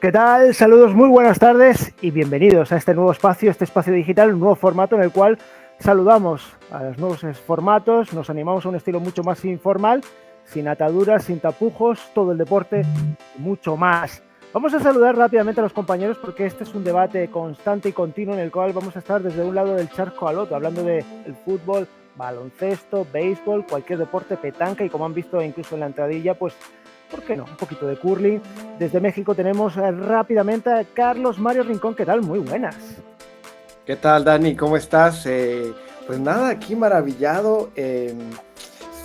¿Qué tal? Saludos, muy buenas tardes y bienvenidos a este nuevo espacio, este espacio digital, un nuevo formato en el cual saludamos a los nuevos formatos, nos animamos a un estilo mucho más informal, sin ataduras, sin tapujos, todo el deporte y mucho más. Vamos a saludar rápidamente a los compañeros porque este es un debate constante y continuo en el cual vamos a estar desde un lado del charco al otro, hablando del fútbol, baloncesto, béisbol, cualquier deporte, petanca y como han visto incluso en la entradilla, pues ¿por qué no? Un poquito de curling. Desde México tenemos rápidamente a Carlos Mario Rincón. ¿Qué tal? Muy buenas. ¿Qué tal, Dani? ¿Cómo estás? Pues nada, aquí maravillado,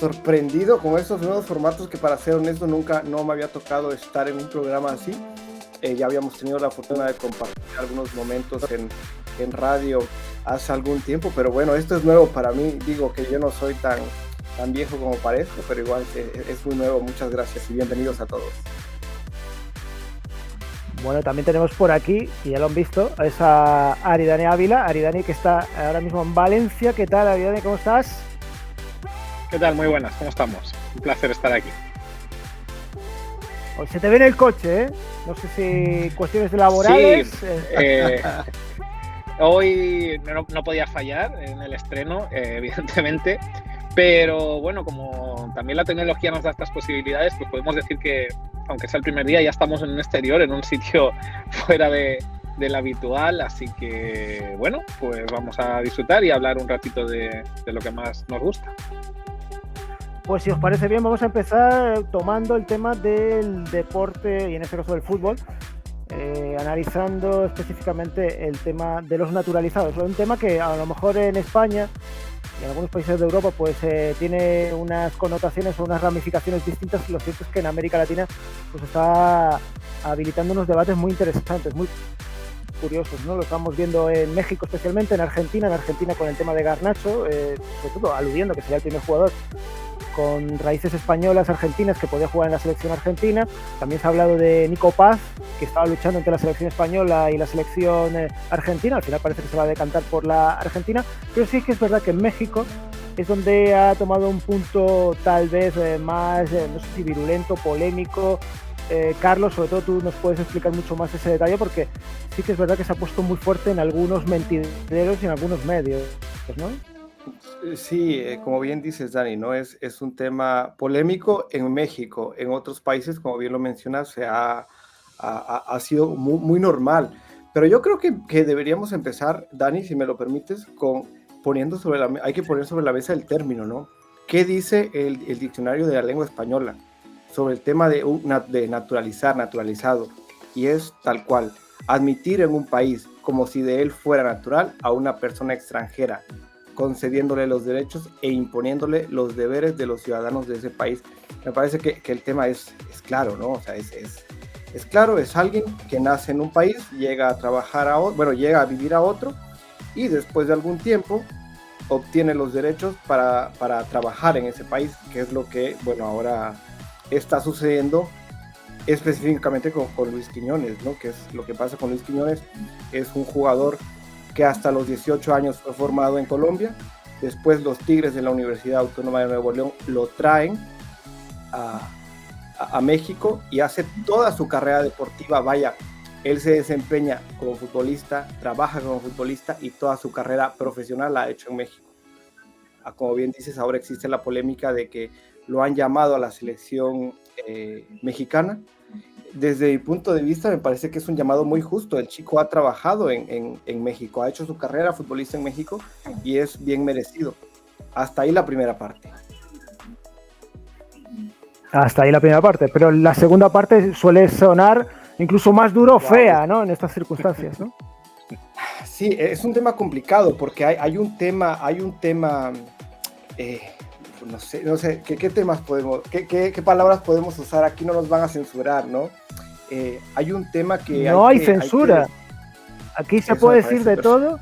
sorprendido con estos nuevos formatos que, para ser honesto, nunca no me había tocado estar en un programa así. Ya habíamos tenido la fortuna de compartir algunos momentos en radio hace algún tiempo, pero bueno, esto es nuevo para mí. Digo que yo no soy tan viejo como parezco, pero igual es muy nuevo. Muchas gracias y bienvenidos a todos. Bueno, también tenemos por aquí, y ya lo han visto, es a Aridane Ávila. Aridane, que está ahora mismo en Valencia. ¿Qué tal, Aridane? ¿Cómo estás? ¿Qué tal? Muy buenas, ¿cómo estamos? Un placer estar aquí. Hoy se te ve en el coche, ¿eh? No sé si cuestiones laborales. Sí, hoy no podía fallar en el estreno, evidentemente, pero bueno, como también la tecnología nos da estas posibilidades, pues podemos decir que, aunque sea el primer día, ya estamos en un exterior, en un sitio fuera del habitual, así que bueno, pues vamos a disfrutar y hablar un ratito de lo que más nos gusta. Pues si os parece bien, vamos a empezar tomando el tema del deporte y en este caso del fútbol, analizando específicamente el tema de los naturalizados. Un tema que a lo mejor en España y en algunos países de Europa pues tiene unas connotaciones o unas ramificaciones distintas. Lo cierto es que en América Latina pues está habilitando unos debates muy interesantes, muy curiosos, ¿no? Lo estamos viendo en México especialmente, en Argentina con el tema de Garnacho, sobre todo aludiendo que sería el primer jugador con raíces españolas, argentinas, que podía jugar en la selección argentina. También se ha hablado de Nico Paz, que estaba luchando entre la selección española y la selección argentina. Al final parece que se va a decantar por la Argentina, pero sí que es verdad que en México es donde ha tomado un punto tal vez más, no sé si virulento, polémico. Carlos, sobre todo tú nos puedes explicar mucho más ese detalle, porque sí que es verdad que se ha puesto muy fuerte en algunos mentideros y en algunos medios, ¿no? Sí, como bien dices, Dani, ¿no? Es un tema polémico en México. En otros países, como bien lo mencionas, ha sido muy, muy normal. Pero yo creo que deberíamos empezar, Dani, si me lo permites, hay que poner sobre la mesa el término, ¿no? ¿Qué dice el diccionario de la lengua española sobre el tema de naturalizar, naturalizado? Y es tal cual: admitir en un país como si de él fuera natural a una persona extranjera, concediéndole los derechos e imponiéndole los deberes de los ciudadanos de ese país. Me parece que el tema es claro, ¿no? O sea, es claro, es alguien que nace en un país, llega a trabajar llega a vivir a otro, y después de algún tiempo obtiene los derechos para trabajar en ese país, que es lo que, bueno, ahora está sucediendo específicamente con Luis Quiñones, ¿no? Que es lo que pasa con Luis Quiñones. Es un jugador que hasta los 18 años fue formado en Colombia. Después los Tigres de la Universidad Autónoma de Nuevo León lo traen a México y hace toda su carrera deportiva. Vaya, él se desempeña como futbolista, trabaja como futbolista y toda su carrera profesional la ha hecho en México. Como bien dices, ahora existe la polémica de que lo han llamado a la selección mexicana. Desde mi punto de vista, me parece que es un llamado muy justo. El chico ha trabajado en México, ha hecho su carrera futbolista en México y es bien merecido. Hasta ahí la primera parte. Hasta ahí la primera parte, pero la segunda parte suele sonar incluso más duro o fea, ¿no? En estas circunstancias, ¿no? Sí, es un tema complicado porque hay un tema, no sé, ¿qué temas podemos, qué palabras podemos usar? Aquí no nos van a censurar, ¿no? Hay un tema que... No hay censura. Aquí se puede decir de todo,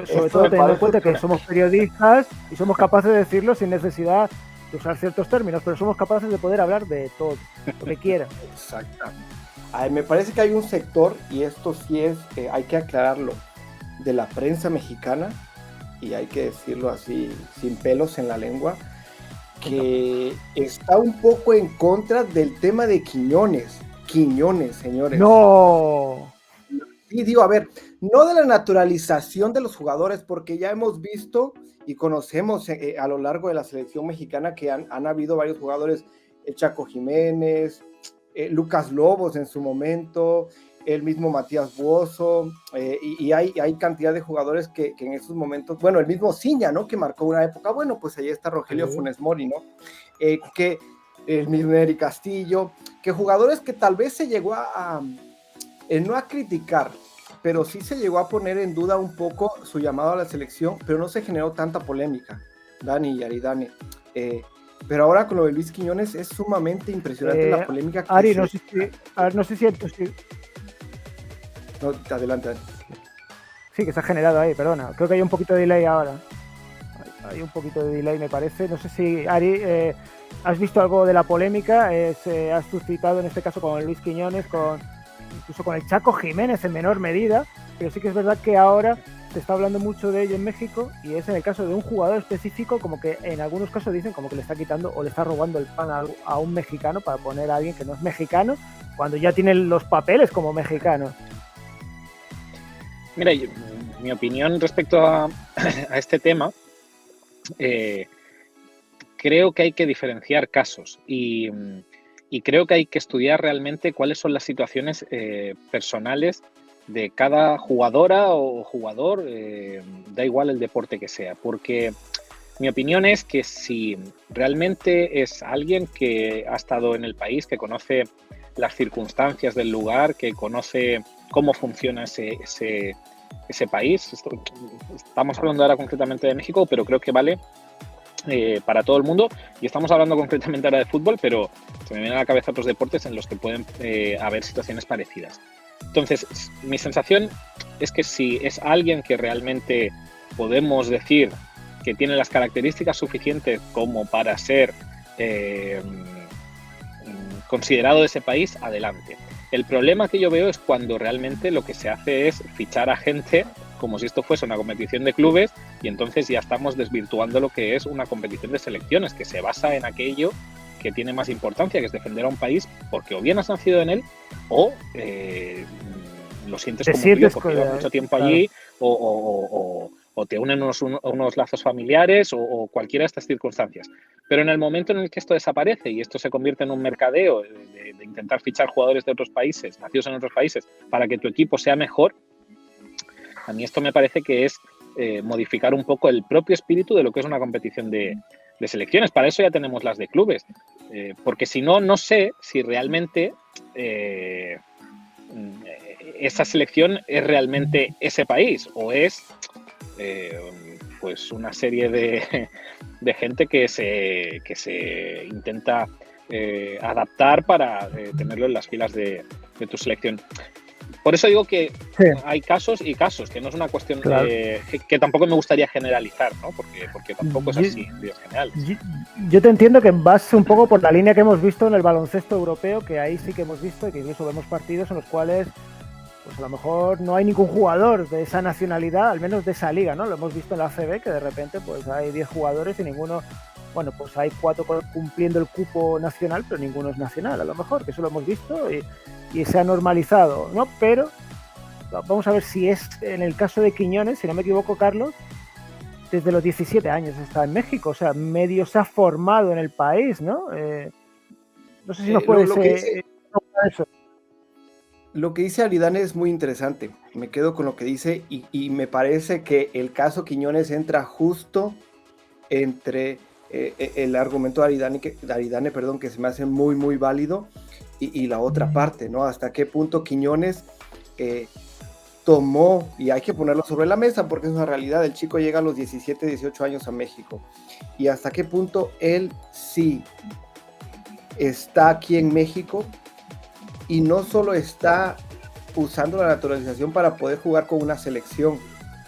sobre todo teniendo en cuenta que somos periodistas y somos capaces de decirlo sin necesidad de usar ciertos términos, pero somos capaces de poder hablar de todo, lo que quieran. Exactamente. Me parece que hay un sector, y esto sí hay que aclararlo, de la prensa mexicana, y hay que decirlo así, sin pelos en la lengua, que está un poco en contra del tema de Quiñones. Quiñones, señores. ¡No! Sí, digo, a ver, no de la naturalización de los jugadores, porque ya hemos visto y conocemos a lo largo de la selección mexicana que han habido varios jugadores, el Chaco Jiménez, Lucas Lobos en su momento, el mismo Matías Buoso, y hay cantidad de jugadores que en esos momentos, bueno, el mismo Ciña, ¿no? Que marcó una época, bueno, pues ahí está Rogelio Funes Mori, ¿no? Que el mismo Eric Castillo, que jugadores que tal vez se llegó no a criticar, pero sí se llegó a poner en duda un poco su llamado a la selección, pero no se generó tanta polémica, Dani y Aridane. Pero ahora con lo de Luis Quiñones es sumamente impresionante la polémica que Ari, no sé si No, adelante. Sí, que se ha generado ahí, perdona. Creo que hay un poquito de delay ahora. Hay un poquito de delay, me parece. No sé si, Ari, has visto algo de la polémica. Has suscitado en este caso con Luis Quiñones, incluso con el Chaco Jiménez en menor medida, pero sí que es verdad que ahora se está hablando mucho de ello en México, y es en el caso de un jugador específico, como que en algunos casos dicen como que le está quitando o le está robando el pan a un mexicano para poner a alguien que no es mexicano, cuando ya tiene los papeles como mexicano. Mira, mi opinión respecto a este tema, creo que hay que diferenciar casos y creo que hay que estudiar realmente cuáles son las situaciones personales de cada jugadora o jugador, da igual el deporte que sea, porque mi opinión es que si realmente es alguien que ha estado en el país, que conoce las circunstancias del lugar, que conoce cómo funciona ese país, estamos hablando ahora concretamente de México, pero creo que vale para todo el mundo, y estamos hablando concretamente ahora de fútbol, pero se me vienen a la cabeza otros deportes en los que pueden haber situaciones parecidas. Entonces, mi sensación es que si es alguien que realmente podemos decir que tiene las características suficientes como para ser considerado de ese país, adelante. El problema que yo veo es cuando realmente lo que se hace es fichar a gente como si esto fuese una competición de clubes, y entonces ya estamos desvirtuando lo que es una competición de selecciones, que se basa en aquello que tiene más importancia, que es defender a un país porque o bien has nacido en él o lo sientes como tuyo porque llevas mucho tiempo allí, o te unen unos lazos familiares o cualquiera de estas circunstancias. Pero en el momento en el que esto desaparece y esto se convierte en un mercadeo de intentar fichar jugadores de otros países, nacidos en otros países, para que tu equipo sea mejor, a mí esto me parece que es modificar un poco el propio espíritu de lo que es una competición de selecciones. Para eso ya tenemos las de clubes, porque si no, no sé si realmente esa selección es realmente ese país o es pues una serie de gente que se intenta adaptar para tenerlo en las filas de tu selección. Por eso digo que sí, hay casos y casos, que no es una cuestión que tampoco me gustaría generalizar, ¿no? Porque tampoco es así en líneas generales. Yo te entiendo que vas un poco por la línea que hemos visto en el baloncesto europeo, que ahí sí que hemos visto y que incluso vemos partidos en los cuales pues a lo mejor no hay ningún jugador de esa nacionalidad, al menos de esa liga, ¿no? Lo hemos visto en la ACB, que de repente pues hay 10 jugadores y ninguno, bueno, pues hay 4 cumpliendo el cupo nacional, pero ninguno es nacional, a lo mejor, que eso lo hemos visto y se ha normalizado, ¿no? Pero vamos a ver si es en el caso de Quiñones, si no me equivoco, Carlos, desde los 17 años está en México, o sea, medio se ha formado en el país, ¿no? No sé si nos puedes eso. Lo que dice Aridane es muy interesante, me quedo con lo que dice y me parece que el caso Quiñones entra justo entre el argumento de Aridane, que se me hace muy, muy válido, y la otra parte, ¿no? Hasta qué punto Quiñones tomó, y hay que ponerlo sobre la mesa porque es una realidad, el chico llega a los 17, 18 años a México, y hasta qué punto él sí está aquí en México y no solo está usando la naturalización para poder jugar con una selección.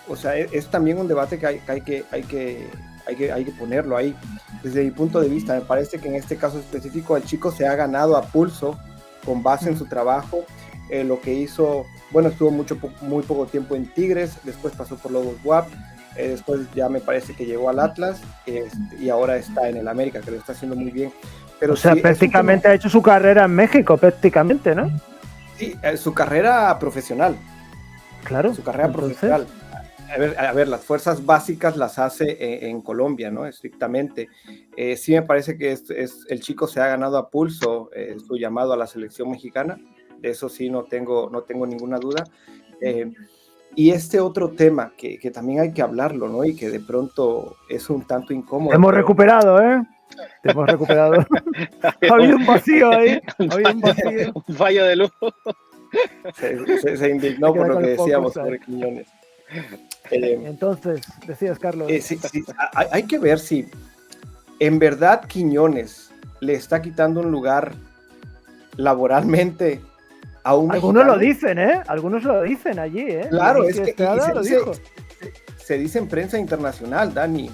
O sea, es también un debate que hay que ponerlo ahí. Desde mi punto de vista, me parece que en este caso específico el chico se ha ganado a pulso con base en su trabajo. Lo que hizo, bueno, estuvo muy poco tiempo en Tigres, después pasó por Lobos WAP, después ya me parece que llegó al Atlas, y ahora está en el América, que lo está haciendo muy bien. Pero o sea, sí, prácticamente ha hecho su carrera en México, prácticamente, ¿no? Sí, su carrera profesional. Claro. Su carrera profesional. A ver, las fuerzas básicas las hace en Colombia, ¿no? Estrictamente. Sí me parece que el chico se ha ganado a pulso su llamado a la selección mexicana. De eso sí no tengo ninguna duda. Y este otro tema que también hay que hablarlo, ¿no? Y que de pronto es un tanto incómodo. Hemos recuperado, ¿eh? Te hemos recuperado. Ha habido un vacío ahí. Ha habido un vacío. Un fallo de luz. Se indignó por lo que decíamos sobre Quiñones. Entonces, decías, Carlos. Sí, hay que ver si en verdad Quiñones le está quitando un lugar laboralmente a un Algunos mexicano. lo dicen, ¿eh? Algunos lo dicen allí, ¿eh? Claro, es que se dice en prensa internacional, Dani,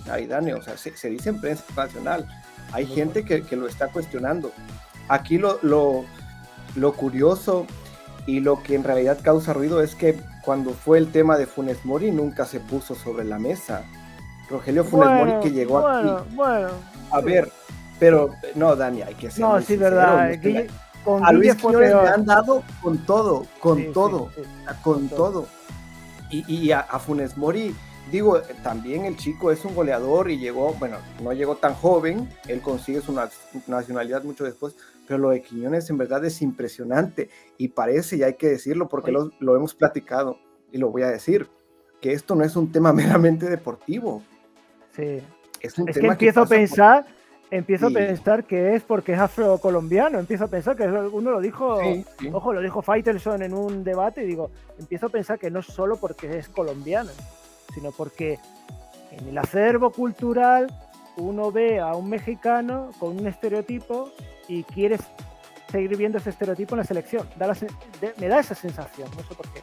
o sea, se dice en prensa internacional. Hay gente que lo está cuestionando. Aquí lo curioso y lo que en realidad causa ruido es que cuando fue el tema de Funes Mori nunca se puso sobre la mesa. Rogelio Funes Mori que llegó aquí. A ver, pero no, Dani, hay que ser muy sincero, verdad. A Luis Quiñones le han dado con todo. Y a Funes Mori, digo, también el chico es un goleador y llegó, bueno, no llegó tan joven, él consigue su nacionalidad mucho después, pero lo de Quiñones en verdad es impresionante y parece, y hay que decirlo porque lo hemos platicado y lo voy a decir, que esto no es un tema meramente deportivo. Sí. Es un tema que empiezo a pensar que es porque es afrocolombiano, empiezo a pensar que uno lo dijo, ojo, lo dijo Faitelson en un debate y digo, empiezo a pensar que no es solo porque es colombiano, sino porque en el acervo cultural uno ve a un mexicano con un estereotipo y quiere seguir viendo ese estereotipo en la selección. Me da esa sensación, no sé por qué.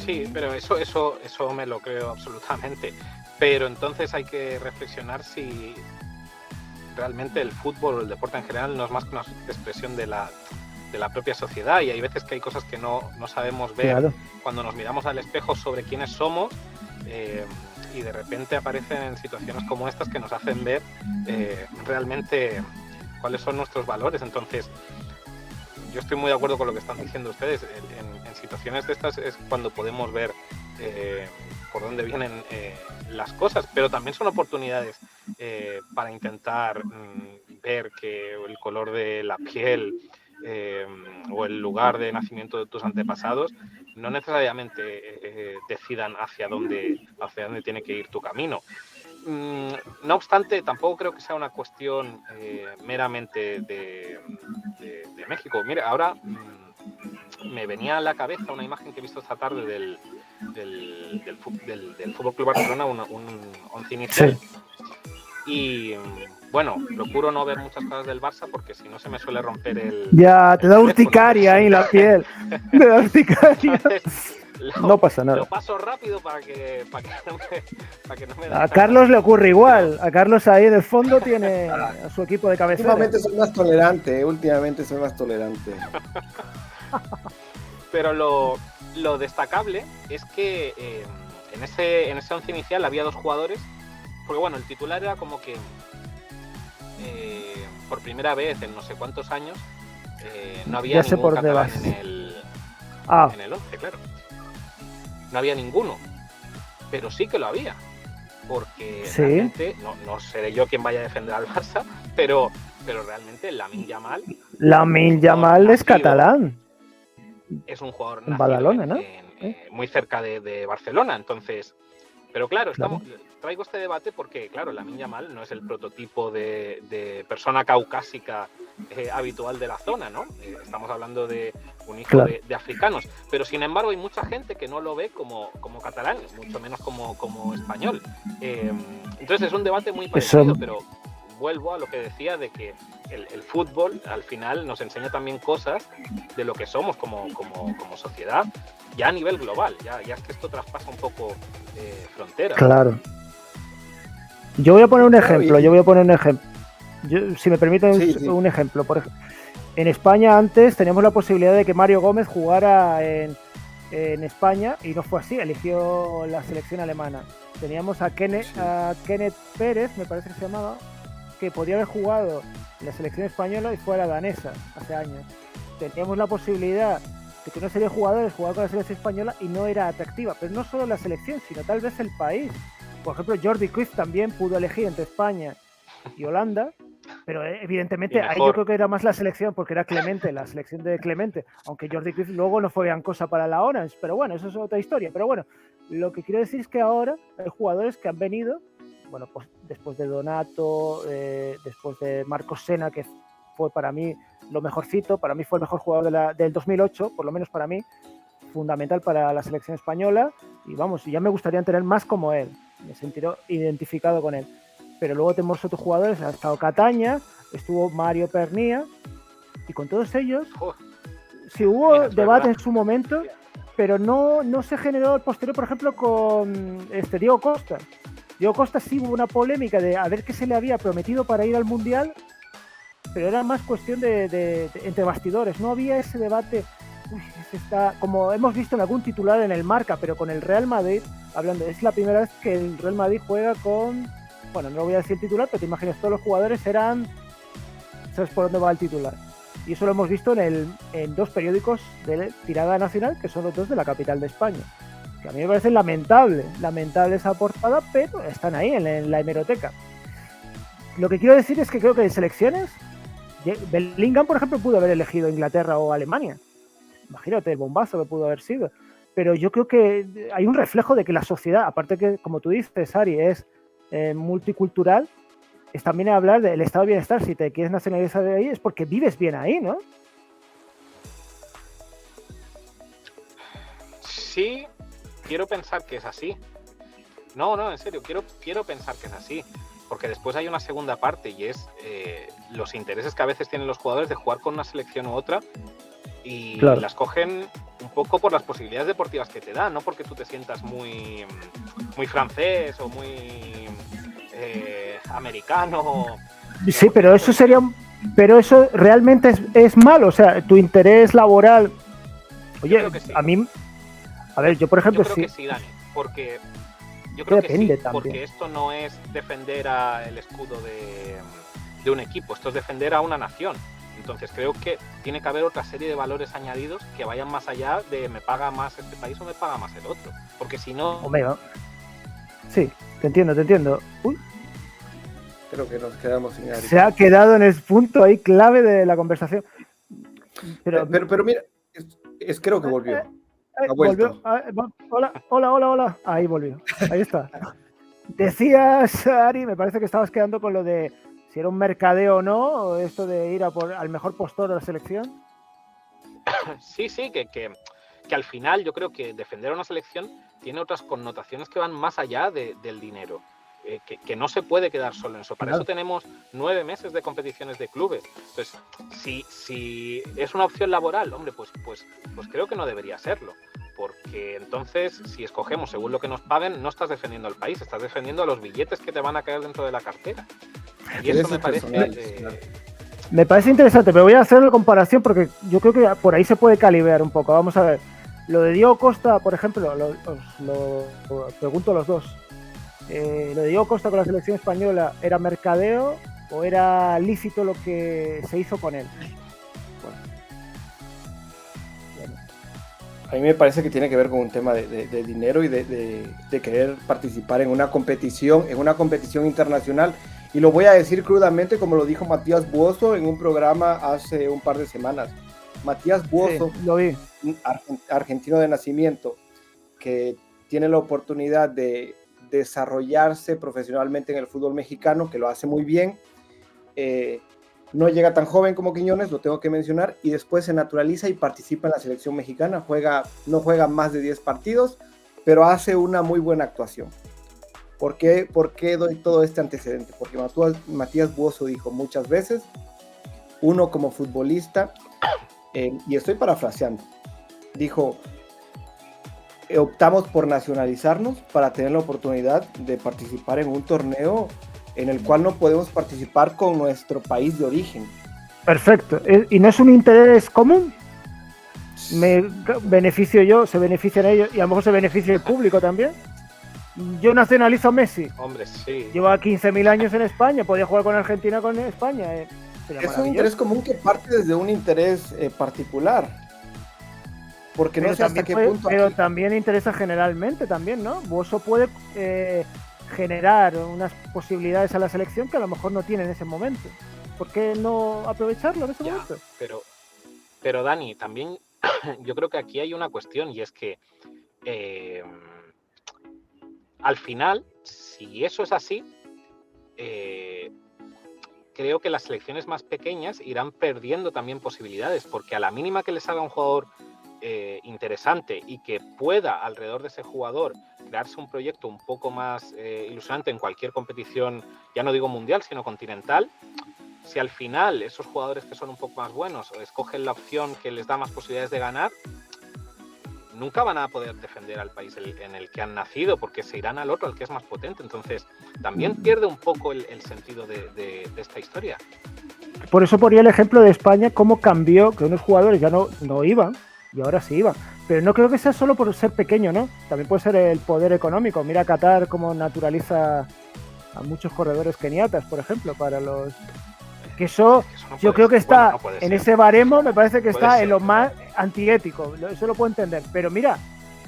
Sí, pero eso me lo creo absolutamente. Pero entonces hay que reflexionar si realmente el fútbol o el deporte en general no es más que una expresión de la propia sociedad, y hay veces que hay cosas que no sabemos ver cuando nos miramos al espejo sobre quiénes somos, y de repente aparecen en situaciones como estas que nos hacen ver realmente cuáles son nuestros valores. Entonces yo estoy muy de acuerdo con lo que están diciendo ustedes. En situaciones de estas es cuando podemos ver por dónde vienen las cosas, pero también son oportunidades para intentar ver que el color de la piel o el lugar de nacimiento de tus antepasados no necesariamente decidan hacia dónde tiene que ir tu camino. No obstante, tampoco creo que sea una cuestión meramente de México. Mira, ahora me venía a la cabeza una imagen que he visto esta tarde del Fútbol Club Barcelona, un once inicial. Sí. Y bueno, procuro no ver muchas cosas del Barça porque si no se me suele romper el... Ya, te da urticaria ahí la piel. Te da urticaria. No pasa nada. Lo paso rápido para que no me A Carlos le ocurre igual. A Carlos ahí en el fondo tiene a su equipo de cabecera. Últimamente soy más tolerante. Pero lo destacable es que en ese once inicial había dos jugadores, porque bueno, el titular era como que por primera vez en no sé cuántos años no había ningún catalán en el once, claro. No había ninguno, pero sí que lo había, porque realmente, no seré yo quien vaya a defender al Barça, pero realmente Lamine Yamal es catalán. Es un jugador nacido muy cerca de Barcelona, entonces... Pero claro, traigo este debate porque, claro, Lamine Yamal no es el prototipo de persona caucásica habitual de la zona, ¿no? Estamos hablando de un hijo de africanos, pero sin embargo hay mucha gente que no lo ve como catalán, mucho menos como español. Entonces es un debate muy parecido, pero vuelvo a lo que decía de que el fútbol al final nos enseña también cosas de lo que somos como sociedad, ya a nivel global, ya es que esto traspasa un poco fronteras. Claro. Yo voy a poner un ejemplo, si me permiten un ejemplo. En España antes teníamos la posibilidad de que Mario Gómez jugara en en España y no fue así, eligió la selección alemana. Teníamos a Kenneth Pérez, me parece que se llamaba, que podía haber jugado en la selección española y fue a la danesa hace años. Teníamos la posibilidad de que una serie de jugadores jugar con la selección española y no era atractiva, pero no solo la selección, sino tal vez el país. Por ejemplo, Jordi Cruyff también pudo elegir entre España y Holanda, pero evidentemente ahí yo creo que era más la selección, porque era Clemente, la selección de Clemente, aunque Jordi Cruyff luego no fue gran cosa para la Orange, pero bueno, eso es otra historia. Pero bueno, lo que quiero decir es que ahora hay jugadores que han venido, bueno, pues después de Donato, después de Marcos Sena, que fue para mí lo mejorcito, para mí fue el mejor jugador del 2008, por lo menos para mí, fundamental para la selección española, y vamos, ya me gustaría tener más como él, me sentiré identificado con él. Pero luego tenemos otros jugadores, ha estado Cataña, estuvo Mario Pernía, y con todos ellos, sí hubo debate en su momento, pero no se generó el posterior, por ejemplo, con Diego Costa. Diego Costa sí hubo una polémica de a ver qué se le había prometido para ir al Mundial, pero era más cuestión de entre bastidores, no había ese debate. Como hemos visto en algún titular en el Marca, pero con el Real Madrid, hablando, es la primera vez que el Real Madrid juega con, bueno, no voy a decir el titular, pero te imaginas, todos los jugadores eran, ¿sabes por dónde va el titular? Y eso lo hemos visto en dos periódicos de tirada nacional, que son los dos de la capital de España. Que a mí me parece lamentable esa portada, pero están ahí en la hemeroteca. Lo que quiero decir es que creo que en selecciones, Bellingham, por ejemplo, pudo haber elegido Inglaterra o Alemania. Imagínate el bombazo que pudo haber sido. Pero yo creo que hay un reflejo de que la sociedad, aparte que, como tú dices, Ari, es multicultural, es también hablar del estado de bienestar. Si te quieres nacionalizar de ahí es porque vives bien ahí, ¿no? Sí, quiero pensar que es así. No, en serio, quiero pensar que es así. Porque después hay una segunda parte y es los intereses que a veces tienen los jugadores de jugar con una selección u otra y claro, las cogen un poco por las posibilidades deportivas que te dan, no porque tú te sientas muy francés o muy americano. Sí, pero eso eso realmente es malo, o sea, tu interés laboral. Oye, sí. A ver, yo por ejemplo yo creo que sí, Dani, porque yo creo que sí, porque esto no es defender el escudo de un equipo, esto es defender a una nación. Entonces creo que tiene que haber otra serie de valores añadidos que vayan más allá de me paga más este país o me paga más el otro. Porque si no... Omega. Sí, te entiendo. Uy. Creo que nos quedamos sin aire. Se ha quedado en el punto ahí clave de la conversación. Pero mira, creo que volvió. Volvió. Hola. Ahí volvió. Ahí está. Decías, Ari, me parece que estabas quedando con lo de si era un mercadeo o no, o esto de ir al mejor postor de la selección. Sí, que al final yo creo que defender a una selección tiene otras connotaciones que van más allá del dinero. Que no se puede quedar solo en eso. Para eso tenemos 9 meses de competiciones de clubes. Entonces, si es una opción laboral, hombre, pues creo que no debería serlo. Porque entonces, si escogemos según lo que nos paguen, no estás defendiendo al país, estás defendiendo a los billetes que te van a caer dentro de la cartera. Y eso me parece interesante, pero voy a hacer una comparación porque yo creo que por ahí se puede calibrar un poco. Vamos a ver. Lo de Diego Costa, por ejemplo, lo pregunto a los dos. ¿Lo de Diego Costa con la selección española era mercadeo o era lícito lo que se hizo con él? Bueno. A mí me parece que tiene que ver con un tema de dinero y de querer participar en una competición internacional. Y lo voy a decir crudamente como lo dijo Matías Buoso en un programa hace un par de semanas. Matías Buoso, sí, lo vi. Argentino de nacimiento, que tiene la oportunidad de desarrollarse profesionalmente en el fútbol mexicano, que lo hace muy bien, no llega tan joven como Quiñones, lo tengo que mencionar, y después se naturaliza y participa en la selección mexicana, no juega más de 10 partidos, pero hace una muy buena actuación. ¿Por qué doy todo este antecedente? Porque Matías Buoso dijo muchas veces, uno como futbolista, y estoy parafraseando, dijo, optamos por nacionalizarnos para tener la oportunidad de participar en un torneo en el cual no podemos participar con nuestro país de origen. Perfecto. ¿Y no es un interés común? me beneficio yo, se benefician ellos y a lo mejor se beneficia el público también. Yo nacionalizo a Messi. Hombre, sí. Lleva 15.000 años en España, podía jugar con Argentina, con España. Es un interés común que parte desde un interés particular. Porque pero no sé hasta qué punto. Pero también interesa generalmente también, ¿no? Eso puede generar unas posibilidades a la selección que a lo mejor no tiene en ese momento. ¿Por qué no aprovecharlo en ese momento? Pero Dani, también yo creo que aquí hay una cuestión y es que al final, si eso es así, creo que las selecciones más pequeñas irán perdiendo también posibilidades, porque a la mínima que les haga un jugador interesante y que pueda alrededor de ese jugador crearse un proyecto un poco más ilusionante en cualquier competición, ya no digo mundial, sino continental, si al final esos jugadores que son un poco más buenos escogen la opción que les da más posibilidades de ganar, nunca van a poder defender al país en el que han nacido, porque se irán al otro, al que es más potente. Entonces, también pierde un poco el sentido de esta historia. Por eso ponía el ejemplo de España, cómo cambió, que unos jugadores ya no iban, y ahora sí iban. Pero no creo que sea solo por ser pequeño, ¿no? También puede ser el poder económico. Mira Qatar cómo naturaliza a muchos corredores keniatas, por ejemplo, para los... Que eso no yo creo que está en ese baremo, me parece que está en lo más antiético, eso lo puedo entender. Pero mira,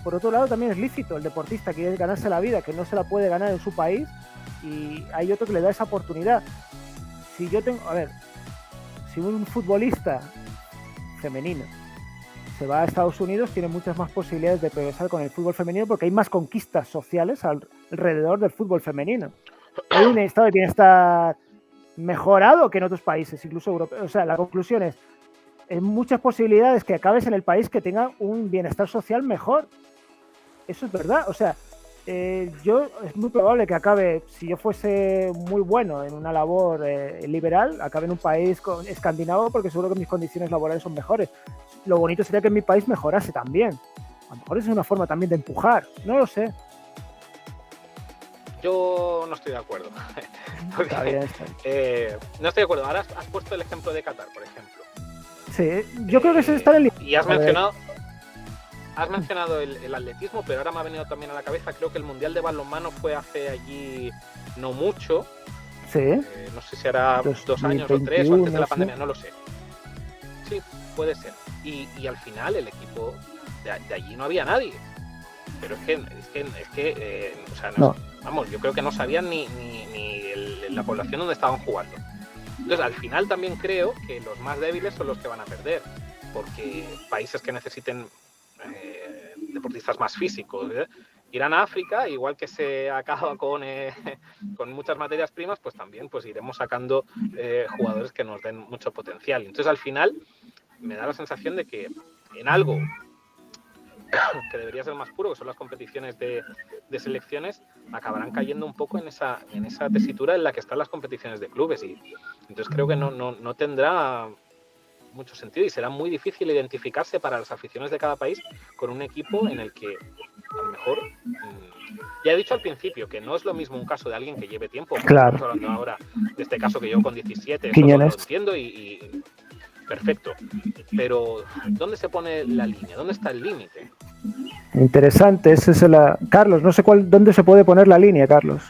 por otro lado también es lícito el deportista que quiere ganarse la vida, que no se la puede ganar en su país, y hay otro que le da esa oportunidad. Si yo tengo, a ver, si un futbolista femenino se va a Estados Unidos, tiene muchas más posibilidades de progresar con el fútbol femenino porque hay más conquistas sociales alrededor del fútbol femenino. Hay un estado de bienestar mejorado que en otros países, incluso europeos. O sea, la conclusión es, hay muchas posibilidades que acabes en el país que tenga un bienestar social mejor. Eso es verdad. O sea, es muy probable que acabe, si yo fuese muy bueno en una labor liberal, acabe en un país escandinavo, porque seguro que mis condiciones laborales son mejores. Lo bonito sería que mi país mejorase también. A lo mejor es una forma también de empujar. No lo sé. Yo no estoy de acuerdo. Porque, está bien. No estoy de acuerdo. Ahora has puesto el ejemplo de Qatar, por ejemplo. Sí, yo creo que eso está en el... Y has mencionado el atletismo, pero ahora me ha venido también a la cabeza, creo que el Mundial de Balonmano fue hace allí no mucho. Sí. No sé si hará 2 años o 3 o antes de la pandemia, no lo sé. Sí, puede ser. Y al final el equipo de allí no había nadie. Pero es que o sea, no. Vamos, yo creo que no sabían ni la población donde estaban jugando. Entonces, al final también creo que los más débiles son los que van a perder, porque países que necesiten deportistas más físicos irán a África, igual que se acaba con muchas materias primas, pues también pues iremos sacando jugadores que nos den mucho potencial. Entonces, al final, me da la sensación de que en algo que debería ser más puro, que son las competiciones de selecciones, acabarán cayendo un poco en esa tesitura en la que están las competiciones de clubes, y entonces creo que no tendrá mucho sentido y será muy difícil identificarse para las aficiones de cada país con un equipo en el que a lo mejor, ya he dicho al principio que no es lo mismo un caso de alguien que lleve tiempo, claro. Estamos hablando ahora de este caso que yo con 17, eso lo entiendo y perfecto, pero ¿dónde se pone la línea? ¿Dónde está el límite? Interesante, ese es Carlos, no sé dónde se puede poner la línea, Carlos.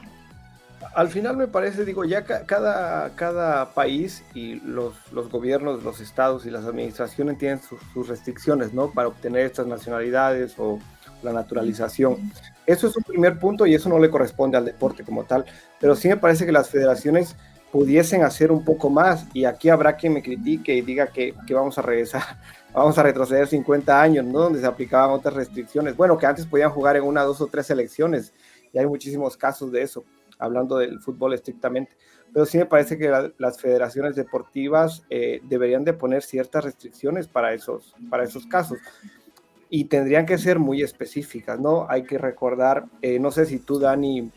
Al final me parece, digo, ya cada país y los gobiernos, los estados y las administraciones tienen sus restricciones, ¿no? Para obtener estas nacionalidades o la naturalización. Eso es un primer punto y eso no le corresponde al deporte como tal, pero sí me parece que las federaciones pudiesen hacer un poco más, y aquí habrá quien me critique y diga que vamos a retroceder 50 años, ¿no? Donde se aplicaban otras restricciones, bueno, que antes podían jugar en 1, 2 o 3 selecciones, y hay muchísimos casos de eso, hablando del fútbol estrictamente, pero sí me parece que las federaciones deportivas deberían de poner ciertas restricciones para esos casos, y tendrían que ser muy específicas, ¿no? Hay que recordar, no sé si tú, Dani,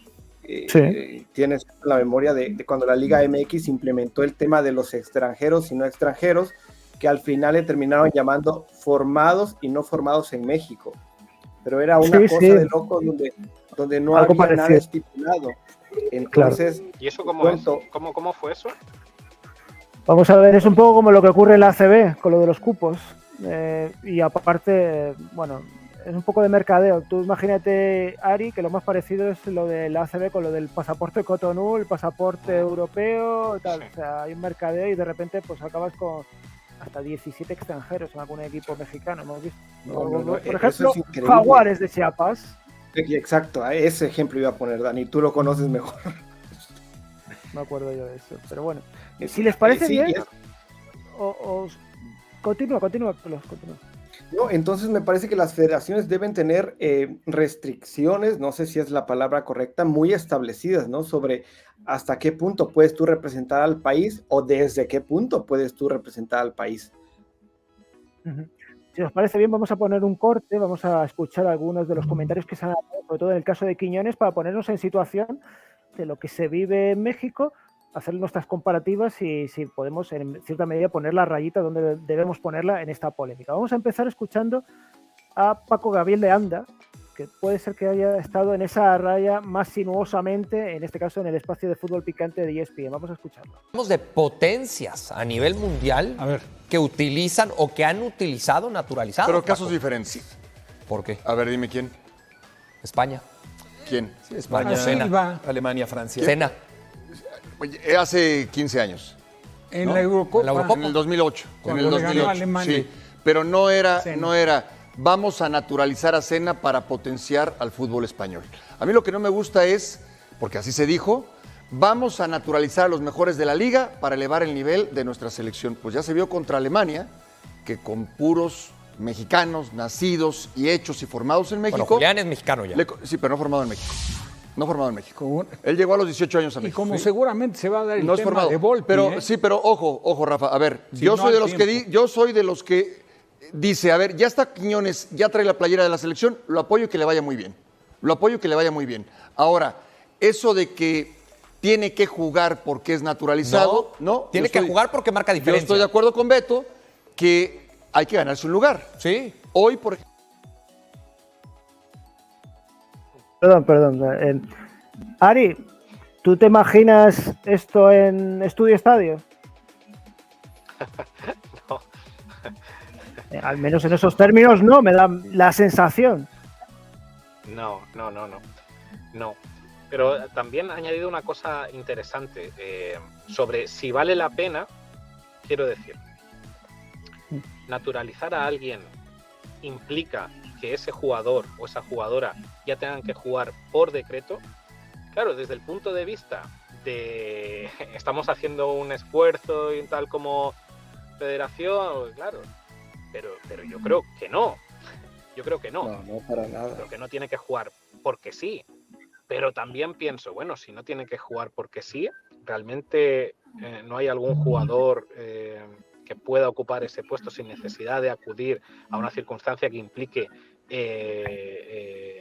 sí. Tienes la memoria de cuando la Liga MX implementó el tema de los extranjeros y no extranjeros, que al final le terminaron llamando formados y no formados en México, pero era una cosa de loco donde no algo había parecido. Nada estipulado. Entonces, claro. ¿Y eso cómo es? ¿Cómo fue eso? Vamos a ver, es un poco como lo que ocurre en la ACB con lo de los cupos. Y aparte, bueno, es un poco de mercadeo. Tú imagínate, Ari, que lo más parecido es lo del ACB con lo del pasaporte Cotonou, el pasaporte europeo, tal. Sí. O sea, hay un mercadeo y de repente pues acabas con hasta 17 extranjeros en algún equipo mexicano. Hemos visto. Por ejemplo, Jaguares de Chiapas. Exacto, a ese ejemplo iba a poner, Dani, tú lo conoces mejor. Me acuerdo yo de eso, pero bueno. Si les parece bien, continúa. No, entonces me parece que las federaciones deben tener restricciones, no sé si es la palabra correcta, muy establecidas, ¿no? Sobre hasta qué punto puedes tú representar al país o desde qué punto puedes tú representar al país. Si os parece bien, vamos a poner un corte, vamos a escuchar algunos de los comentarios que se han dado, sobre todo en el caso de Quiñones, para ponernos en situación de lo que se vive en México, hacer nuestras comparativas y si podemos en cierta medida poner la rayita donde debemos ponerla en esta polémica. Vamos a empezar escuchando a Paco Gabriel de Anda, que puede ser que haya estado en esa raya más sinuosamente, en este caso en el espacio de fútbol picante de ESPN. Vamos a escucharlo. Hablamos de potencias a nivel mundial que utilizan o que han utilizado naturalizados. Pero casos diferentes. ¿Por qué? A ver, dime quién. España. ¿Quién? Sí, España, Silva. Alemania, Francia. Cena. Oye, hace 15 años. En la Eurocopa. En el 2008. Cuando en el le ganó 2008. a Alemania. Sí, pero no era, Cena. vamos a naturalizar a Cena para potenciar al fútbol español. A mí lo que no me gusta es, porque así se dijo, vamos a naturalizar a los mejores de la liga para elevar el nivel de nuestra selección. Pues ya se vio contra Alemania, que con puros mexicanos, nacidos y hechos y formados en México. Bueno, Julián es mexicano ya. Sí, pero no formado en México. No formado en México. Él llegó a los 18 años a México. Y como seguramente se va a dar el no es tema formado. de Volpi, pero sí, pero ojo, Rafa. A ver, Si yo no soy de hay los que tiempo. yo soy de los que dice, a ver, ya está Quiñones, ya trae la playera de la selección, lo apoyo y que le vaya muy bien. Lo apoyo y que le vaya muy bien. Ahora, eso de que tiene que jugar porque es naturalizado, no. Tiene que jugar porque marca Yo diferencia. estoy de acuerdo con Beto que hay que ganarse un lugar. Sí. Hoy, por ejemplo. Perdón. Ari, ¿tú te imaginas esto en Estudio Estadio? No. Al menos en esos términos no, me da la sensación. No. Pero también ha añadido una cosa interesante sobre si vale la pena, quiero decir, naturalizar a alguien implica que ese jugador o esa jugadora ya tengan que jugar por decreto. Claro, desde el punto de vista de estamos haciendo un esfuerzo y tal como federación, claro, pero yo creo que no. Yo creo que no. No, para nada. Creo que no tiene que jugar porque sí. Pero también pienso, bueno, si no tiene que jugar porque sí, realmente no hay algún jugador que pueda ocupar ese puesto sin necesidad de acudir a una circunstancia que implique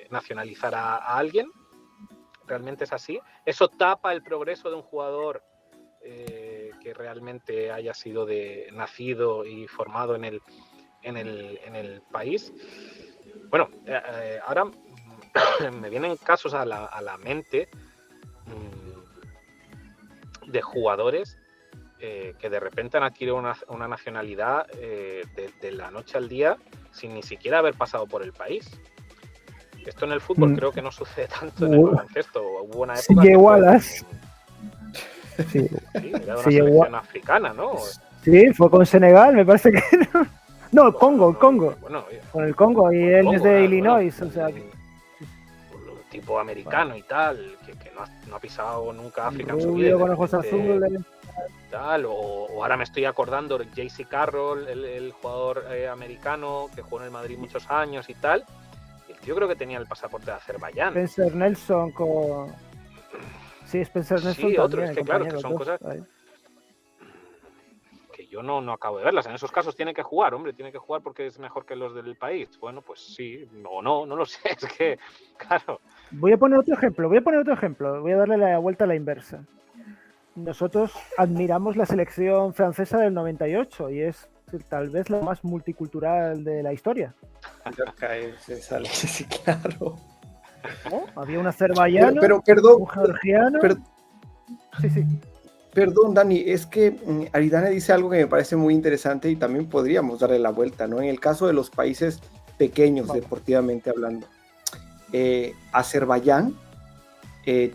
nacionalizar a alguien. ¿Realmente es así? ¿Eso tapa el progreso de un jugador que realmente haya sido nacido y formado en el país? Bueno, ahora me vienen casos a la mente de jugadores que de repente han adquirido una nacionalidad de la noche al día sin ni siquiera haber pasado por el país. Esto en el fútbol creo que no sucede tanto en el baloncesto. Hubo una época... Sí, igualas. Sí, era una selección africana, ¿no? Sí, fue con Senegal, me parece que... No, Congo. Bueno, con el Congo, y él es de Illinois, o sea... Un tipo americano y tal, que no ha pisado nunca África en su Rubio vida. con ojos azules. Tal, o ahora me estoy acordando de JC Carroll, el jugador americano que jugó en el Madrid muchos años y tal. Yo creo que tenía el pasaporte de Azerbaiyán. Spencer Nelson con... Sí, Spencer Nelson Sí, otro, también, es que claro, que son dos, cosas ahí. Que yo no acabo de verlas. En esos casos tiene que jugar, hombre, tiene que jugar porque es mejor que los del país. Bueno, pues sí, o no lo sé, es que, claro. Voy a poner otro ejemplo, voy a darle la vuelta a la inversa. Nosotros admiramos la selección francesa del 98 y es tal vez la más multicultural de la historia. Sí, claro. ¿No? Había un azerbaiyano, pero perdón, un georgiano. pero- Sí. Perdón, Dani, es que Aridane dice algo que me parece muy interesante y también podríamos darle la vuelta, ¿no? En el caso de los países pequeños, deportivamente hablando, Azerbaiyán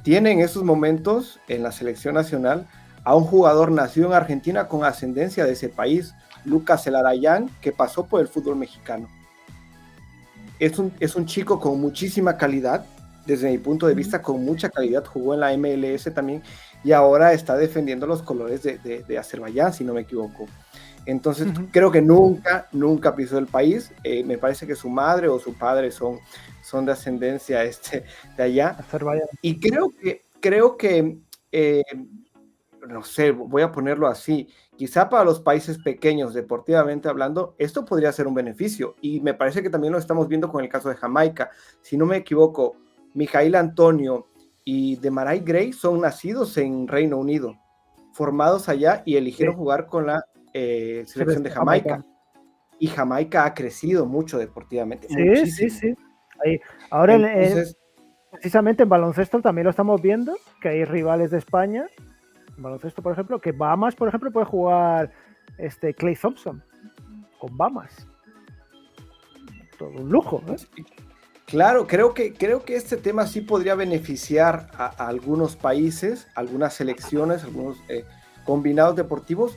tiene en estos momentos en la selección nacional a un jugador nacido en Argentina con ascendencia de ese país, Lucas Elarayán, que pasó por el fútbol mexicano. Es un chico con muchísima calidad, desde mi punto de vista, con mucha calidad, jugó en la MLS también, y ahora está defendiendo los colores de Azerbaiyán, si no me equivoco. Entonces, creo que nunca pisó el país. Me parece que su madre o su padre son de ascendencia de allá. Azerbaiyán. Y creo que no sé, voy a ponerlo así, quizá para los países pequeños, deportivamente hablando, esto podría ser un beneficio. Y me parece que también lo estamos viendo con el caso de Jamaica. Si no me equivoco, Mijail Antonio y Demarai Gray son nacidos en Reino Unido, formados allá y eligieron jugar con la selección de Jamaica. Y Jamaica ha crecido mucho deportivamente. Sí. Ahí. Ahora, entonces, precisamente en baloncesto también lo estamos viendo, que hay rivales de España. En baloncesto, por ejemplo, que Bahamas, por ejemplo, puede jugar Klay Thompson con Bahamas. Todo un lujo, ¿eh? Claro, creo que este tema sí podría beneficiar a algunos países, algunas selecciones, algunos combinados deportivos,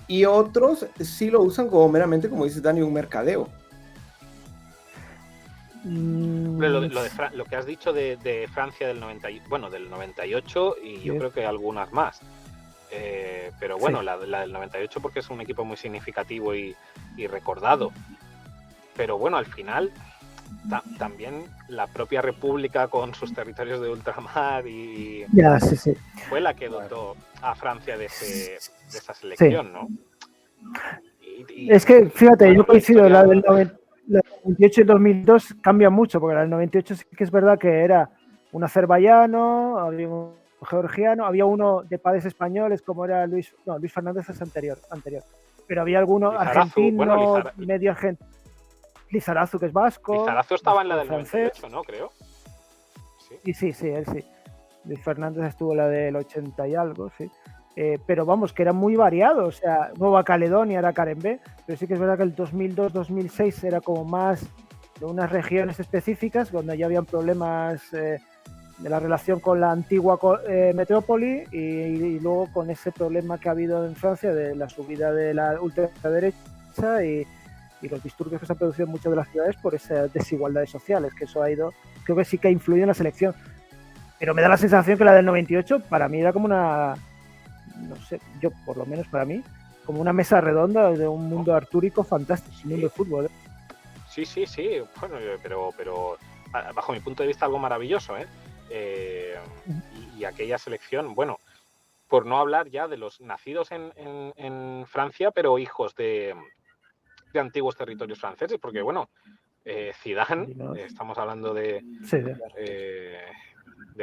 y otros sí lo usan como meramente, como dices Dani, un mercadeo. Lo que has dicho de Francia del 98 y yo creo que algunas más. Pero bueno, la del 98 porque es un equipo muy significativo y recordado. Pero bueno, al final también la propia República con sus territorios de ultramar fue la que dotó a Francia de esa selección, ¿no? Es que, fíjate, yo coincido, la del 98 y 2002 cambia mucho, porque la del 98 sí que es verdad que era un azerbaiyano, había un georgiano, había uno de padres españoles como era Luis Fernández es anterior, pero había alguno argentino, medio argentino. Lizarazu, que es vasco. Lizarazu estaba en la del francés. 98, ¿no? Creo. Sí, él sí. Luis Fernández estuvo en la del 80 y algo, sí. Pero vamos, que era muy variado. O sea, Nueva Caledonia era Karen B, pero sí que es verdad que el 2002-2006 era como más de unas regiones específicas donde ya habían problemas de la relación con la antigua metrópoli y luego con ese problema que ha habido en Francia de la subida de la ultraderecha y los disturbios que se han producido en muchas de las ciudades por esas desigualdades sociales, que eso ha ido, creo que sí que ha influido en la selección. Pero me da la sensación que la del 98 para mí era como una, no sé, yo por lo menos para mí, como una mesa redonda de un mundo artúrico fantástico, un mundo de fútbol. Sí. Bueno, pero bajo mi punto de vista algo maravilloso, y aquella selección, bueno, por no hablar ya de los nacidos en Francia, pero hijos de antiguos territorios franceses, porque bueno, Zidane, estamos hablando de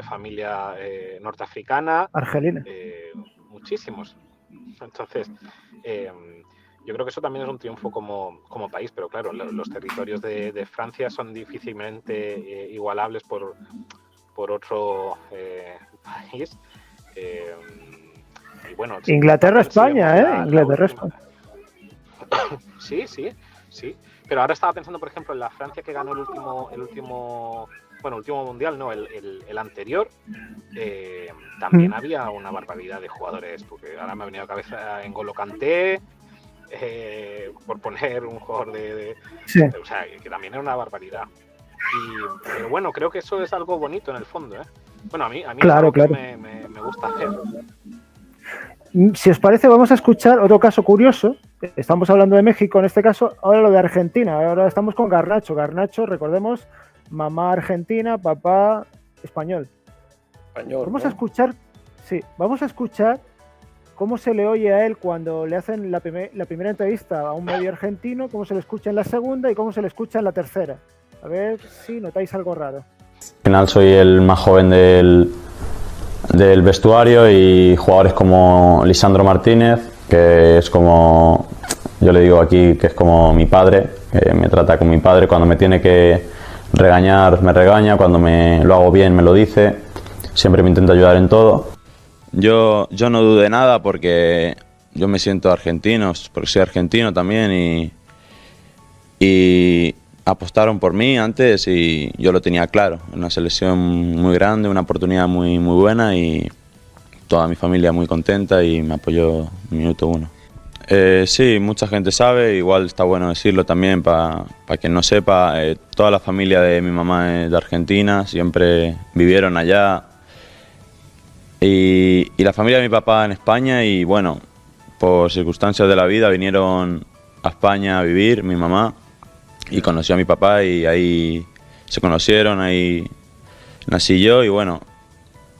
familia norteafricana, argelina, muchísimos. Entonces, yo creo que eso también es un triunfo como país, pero claro, los territorios de Francia son difícilmente igualables por otro país. Y bueno, Inglaterra-España, Inglaterra-España. Sí. Pero ahora estaba pensando, por ejemplo, en la Francia que ganó el último mundial, no, el anterior, también había una barbaridad de jugadores, porque ahora me ha venido a la cabeza N'Golo Kanté, por poner un jugador o sea, que también era una barbaridad. Pero bueno, creo que eso es algo bonito en el fondo, ¿eh? Bueno, a mí claro. Me gusta hacer. Si os parece, vamos a escuchar otro caso curioso. Estamos hablando de México en este caso, ahora lo de Argentina. Ahora estamos con Garnacho. Garnacho, recordemos, mamá argentina, papá español. Vamos a escuchar cómo se le oye a él cuando le hacen la primera entrevista a un medio argentino, cómo se le escucha en la segunda y cómo se le escucha en la tercera. A ver si notáis algo raro. Al final soy el más joven del vestuario y jugadores como Lisandro Martínez, que es como, yo le digo aquí que es como mi padre, que me trata como mi padre, cuando me tiene que regañar me regaña, cuando lo hago bien me lo dice, siempre me intenta ayudar en todo. Yo no dudé nada porque yo me siento argentino, porque soy argentino también y apostaron por mí antes y yo lo tenía claro. Una selección muy grande, una oportunidad muy buena y toda mi familia muy contenta y me apoyó minuto 1. Sí, mucha gente sabe, igual está bueno decirlo también para quien no sepa, toda la familia de mi mamá es de Argentina, siempre vivieron allá y la familia de mi papá en España y bueno, por circunstancias de la vida vinieron a España a vivir, mi mamá, y conoció a mi papá y ahí se conocieron, ahí nací yo y bueno,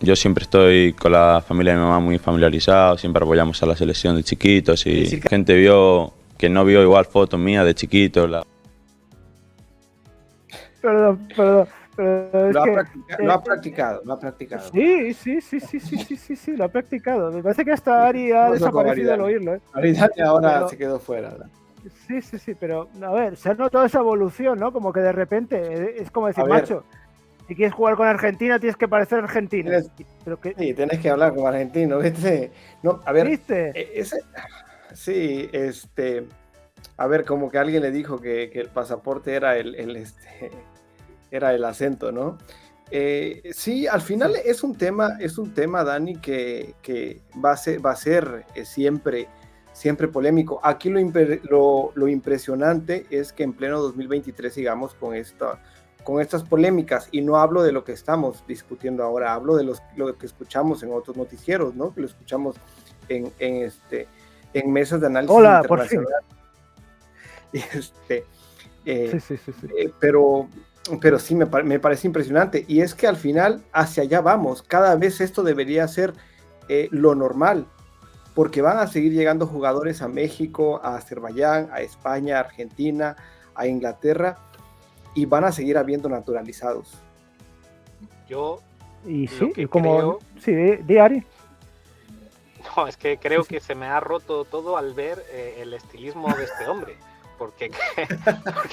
yo siempre estoy con la familia de mi mamá muy familiarizado, siempre apoyamos a la selección de chiquitos y gente vio que no vio igual fotos mías de chiquito. Perdón. Lo ha practicado. Sí, lo ha practicado. Me parece que hasta Ari ha desaparecido al oírlo. Aridane ahora se quedó fuera. ¿No? Sí, pero a ver, se ha notado esa evolución, ¿no? Como que de repente es como decir, macho, si quieres jugar con Argentina tienes que parecer argentino. Sí, tienes que hablar como argentino, ¿viste? No, a ver, ¿viste? Sí, a ver, como que alguien le dijo que el pasaporte era era el acento, ¿no? Sí, al final es un tema, Dani, que va a ser siempre polémico. Aquí lo impresionante es que en pleno 2023 sigamos con estas polémicas, y no hablo de lo que estamos discutiendo ahora, hablo de lo que escuchamos en otros noticieros, ¿no? Que lo escuchamos en mesas de análisis internacional. Pero sí me parece impresionante, y es que al final hacia allá vamos, cada vez esto debería ser lo normal, porque van a seguir llegando jugadores a México, a Azerbaiyán, a España, a Argentina, a Inglaterra, y van a seguir habiendo naturalizados. Di Ari. No, es que creo que se me ha roto todo al ver el estilismo de este hombre, porque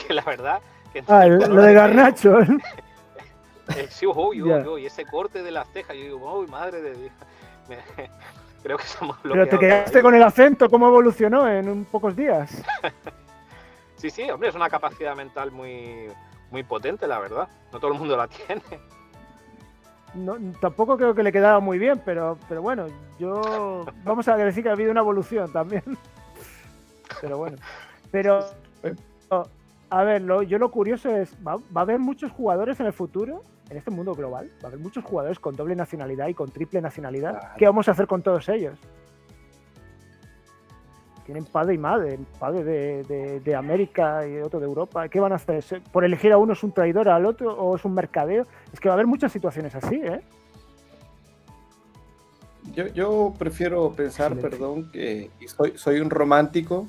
la verdad... lo de Garnacho. Sí, y ese corte de las cejas, yo digo, uy, madre de Dios. Creo que estamos bloqueados. Pero te quedaste con el acento, ¿cómo evolucionó en pocos días? Sí, hombre, es una capacidad mental muy potente, la verdad. No todo el mundo la tiene. No, tampoco creo que le quedaba muy bien, pero bueno, vamos a decir que ha habido una evolución también. Pero bueno. Pero, a ver, lo curioso es, ¿va a haber muchos jugadores en el futuro, en este mundo global? ¿Va a haber muchos jugadores con doble nacionalidad y con triple nacionalidad? Claro. ¿Qué vamos a hacer con todos ellos? Tienen padre y madre, padre de América y otro de Europa. ¿Qué van a hacer? ¿Por elegir a uno es un traidor al otro o es un mercadeo? Es que va a haber muchas situaciones así, ¿eh? Yo prefiero pensar, que soy un romántico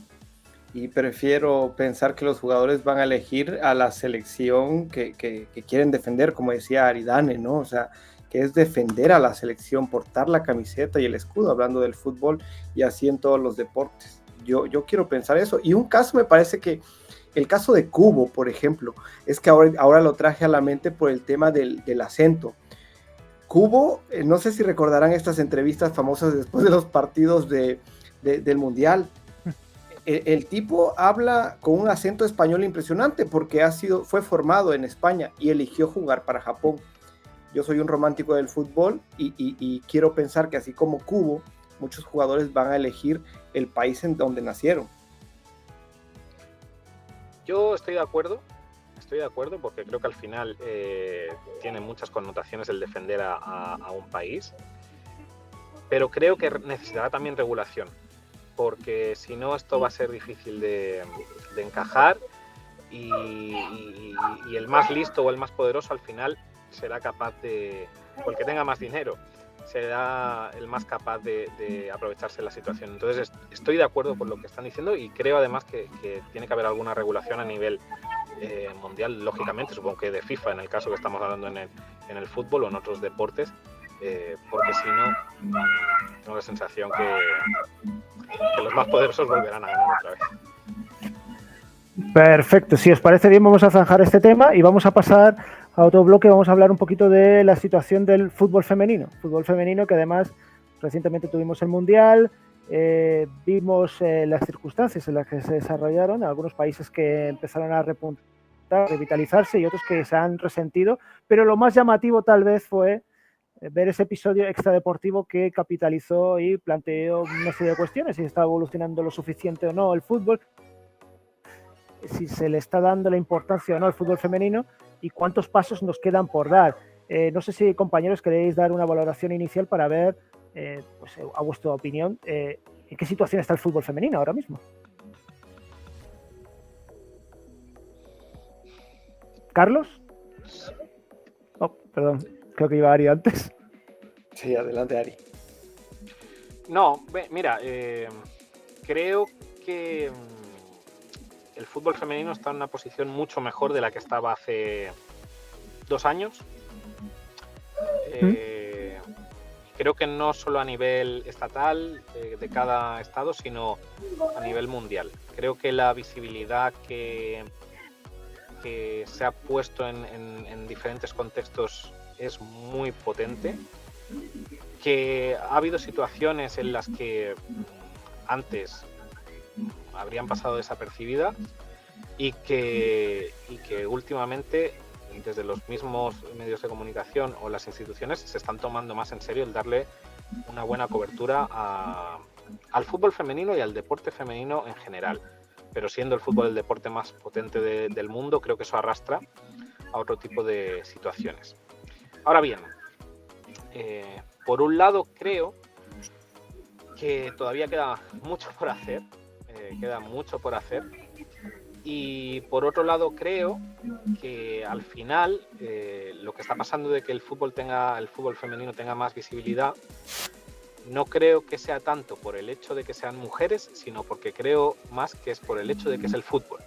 y prefiero pensar que los jugadores van a elegir a la selección que quieren defender, como decía Aridane, ¿no? O sea, que es defender a la selección, portar la camiseta y el escudo, hablando del fútbol y así en todos los deportes. Yo quiero pensar eso. Y un caso me parece que el caso de Cubo, por ejemplo, es que ahora lo traje a la mente por el tema del acento. Cubo, no sé si recordarán estas entrevistas famosas después de los partidos del Mundial. El tipo habla con un acento español impresionante porque fue formado en España y eligió jugar para Japón. Yo soy un romántico del fútbol y quiero pensar que así como Cubo, muchos jugadores van a elegir el país en donde nacieron. Yo estoy de acuerdo porque creo que al final tiene muchas connotaciones el defender a un país, pero creo que necesitará también regulación, porque si no esto va a ser difícil de encajar y el más listo o el más poderoso al final será capaz o el que tenga más dinero será el más capaz de aprovecharse de la situación. Entonces estoy de acuerdo con lo que están diciendo y creo además que tiene que haber alguna regulación a nivel mundial, lógicamente, supongo que de FIFA en el caso que estamos hablando en el fútbol o en otros deportes, porque si no, tengo la sensación que los más poderosos volverán a ganar otra vez. Perfecto, si os parece bien vamos a zanjar este tema y vamos a pasar a otro bloque. Vamos a hablar un poquito de la situación del fútbol femenino que además Recientemente tuvimos el Mundial, vimos las circunstancias en las que se desarrollaron, algunos países que empezaron a repuntar, revitalizarse y otros que se han resentido, pero lo más llamativo tal vez fue ver ese episodio extradeportivo que capitalizó y planteó una serie de cuestiones, si está evolucionando lo suficiente o no el fútbol, si se le está dando la importancia o no al fútbol femenino y cuántos pasos nos quedan por dar. No sé si, compañeros, queréis dar una valoración inicial para ver, pues, a vuestra opinión, en qué situación está el fútbol femenino ahora mismo. ¿Carlos? Oh, perdón, creo que iba Ari antes. Sí, adelante, Ari. No, mira, creo que el fútbol femenino está en una posición mucho mejor de la que estaba hace 2 años. Creo que no solo a nivel estatal de cada estado, sino a nivel mundial. Creo que la visibilidad que se ha puesto en diferentes contextos es muy potente, que ha habido situaciones en las que antes habrían pasado desapercibidas y que últimamente desde los mismos medios de comunicación o las instituciones se están tomando más en serio el darle una buena cobertura al fútbol femenino y al deporte femenino en general. Pero siendo el fútbol el deporte más potente del mundo, creo que eso arrastra a otro tipo de situaciones. Ahora bien, por un lado creo que todavía queda mucho por hacer, y por otro lado creo que al final lo que está pasando de que el fútbol femenino tenga más visibilidad, no creo que sea tanto por el hecho de que sean mujeres, sino porque creo más que es por el hecho de que es el fútbol.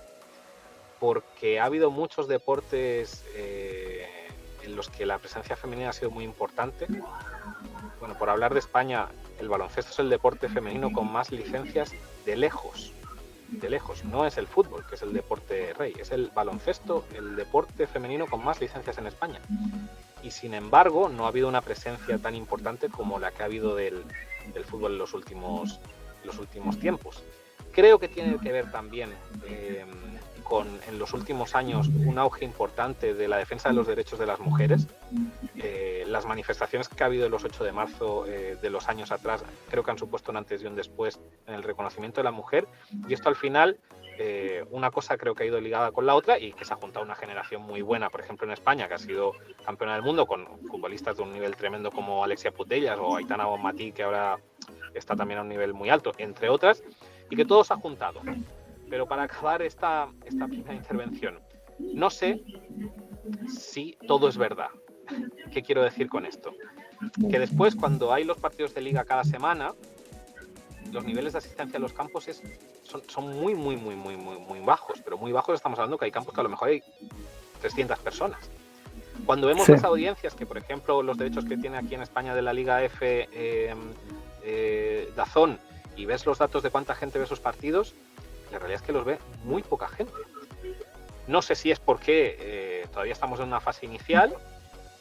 Porque ha habido muchos deportes en los que la presencia femenina ha sido muy importante. Bueno, por hablar de España, el baloncesto es el deporte femenino con más licencias de lejos. No es el fútbol, que es el deporte rey, es el baloncesto, el deporte femenino con más licencias en España. Y sin embargo, no ha habido una presencia tan importante como la que ha habido del fútbol en los últimos tiempos. Creo que tiene que ver también con, en los últimos años, un auge importante de la defensa de los derechos de las mujeres. Las manifestaciones que ha habido el 8 de marzo de los años atrás creo que han supuesto un antes y un después en el reconocimiento de la mujer, y esto al final, una cosa creo que ha ido ligada con la otra y que se ha juntado una generación muy buena, por ejemplo en España, que ha sido campeona del mundo con futbolistas de un nivel tremendo como Alexia Putellas o Aitana Bonmatí, que ahora está también a un nivel muy alto, entre otras, y que todo se ha juntado. Pero para acabar esta primera intervención, no sé si todo es verdad. ¿Qué quiero decir con esto? Que después, cuando hay los partidos de liga cada semana, los niveles de asistencia a los campos son muy bajos, pero muy bajos. Estamos hablando que hay campos que a lo mejor hay 300 personas. Cuando vemos las audiencias, que por ejemplo los derechos que tiene aquí en España de la Liga F DAZN, y ves los datos de cuánta gente ve sus partidos, la realidad es que los ve muy poca gente. No sé si es porque todavía estamos en una fase inicial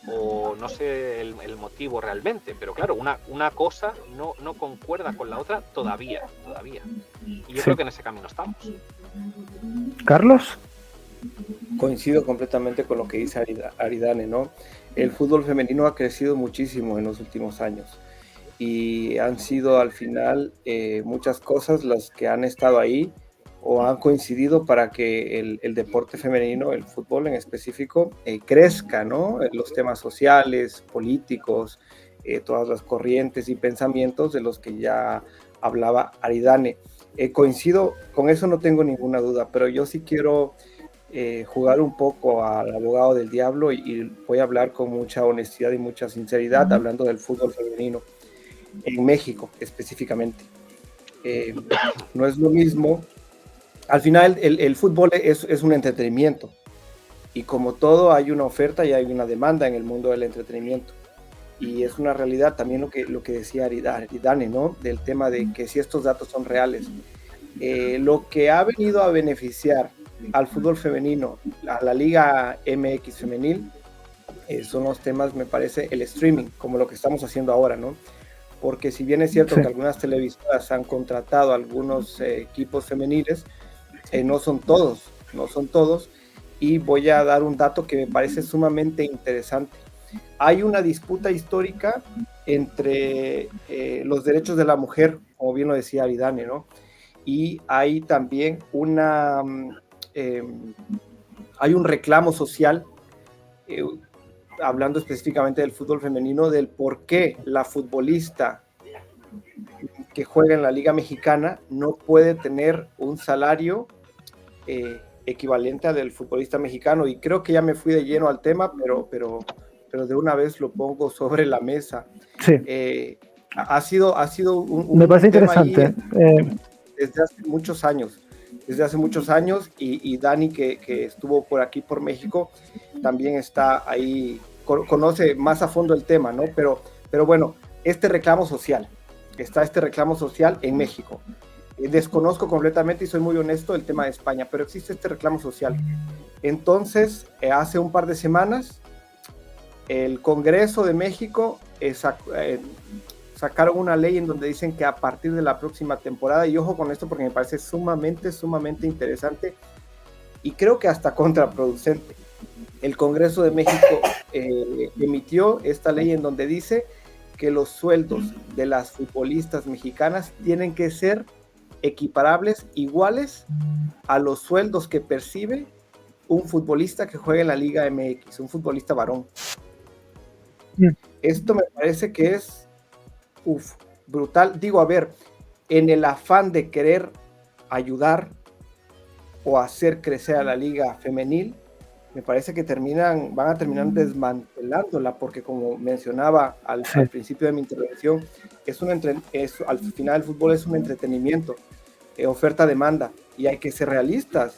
o no sé el motivo realmente, pero claro, una cosa no concuerda con la otra todavía. Y yo creo que en ese camino estamos. ¿Carlos? Coincido completamente con lo que dice Aridane, ¿no? El fútbol femenino ha crecido muchísimo en los últimos años y han sido al final muchas cosas las que han estado ahí o han coincidido para que el deporte femenino, el fútbol en específico, crezca, ¿no? Los temas sociales, políticos, todas las corrientes y pensamientos de los que ya hablaba Aridane. Coincido, con eso no tengo ninguna duda, pero yo sí quiero jugar un poco al abogado del diablo y voy a hablar con mucha honestidad y mucha sinceridad, hablando del fútbol femenino en México específicamente. No es lo mismo. Al final el fútbol es un entretenimiento y como todo hay una oferta y hay una demanda en el mundo del entretenimiento y es una realidad también lo que decía Aridane, ¿no? Del tema de que si estos datos son reales. Lo que ha venido a beneficiar al fútbol femenino, a la Liga MX femenil, son los temas, me parece, el streaming, como lo que estamos haciendo ahora, ¿no? porque si bien es cierto que algunas televisoras han contratado algunos equipos femeniles, no son todos, y voy a dar un dato que me parece sumamente interesante. Hay una disputa histórica entre los derechos de la mujer, como bien lo decía Aridane, ¿no? Y hay también hay un reclamo social, hablando específicamente del fútbol femenino, del por qué la futbolista que juega en la Liga Mexicana no puede tener un salario equivalente al del futbolista mexicano. Y creo que ya me fui de lleno al tema, pero de una vez lo pongo sobre la mesa. Sí. Ha sido un me parece tema interesante. Desde hace muchos años, y Dani, que estuvo por aquí, por México, también está ahí, conoce más a fondo el tema, ¿no? Pero bueno, este reclamo social en México. Desconozco completamente, y soy muy honesto, el tema de España, pero existe este reclamo social. Entonces, hace un par de semanas, el Congreso de México sacaron una ley en donde dicen que a partir de la próxima temporada, y ojo con esto porque me parece sumamente interesante y creo que hasta contraproducente, el Congreso de México emitió esta ley en donde dice que los sueldos de las futbolistas mexicanas tienen que ser equiparables, iguales a los sueldos que percibe un futbolista que juega en la Liga MX, un futbolista varón. Esto me parece que es brutal. Digo, a ver, en el afán de querer ayudar o hacer crecer a la liga femenil, me parece que van a terminar desmantelándola, porque como mencionaba al principio de mi intervención, al final el fútbol es un entretenimiento, oferta-demanda, y hay que ser realistas.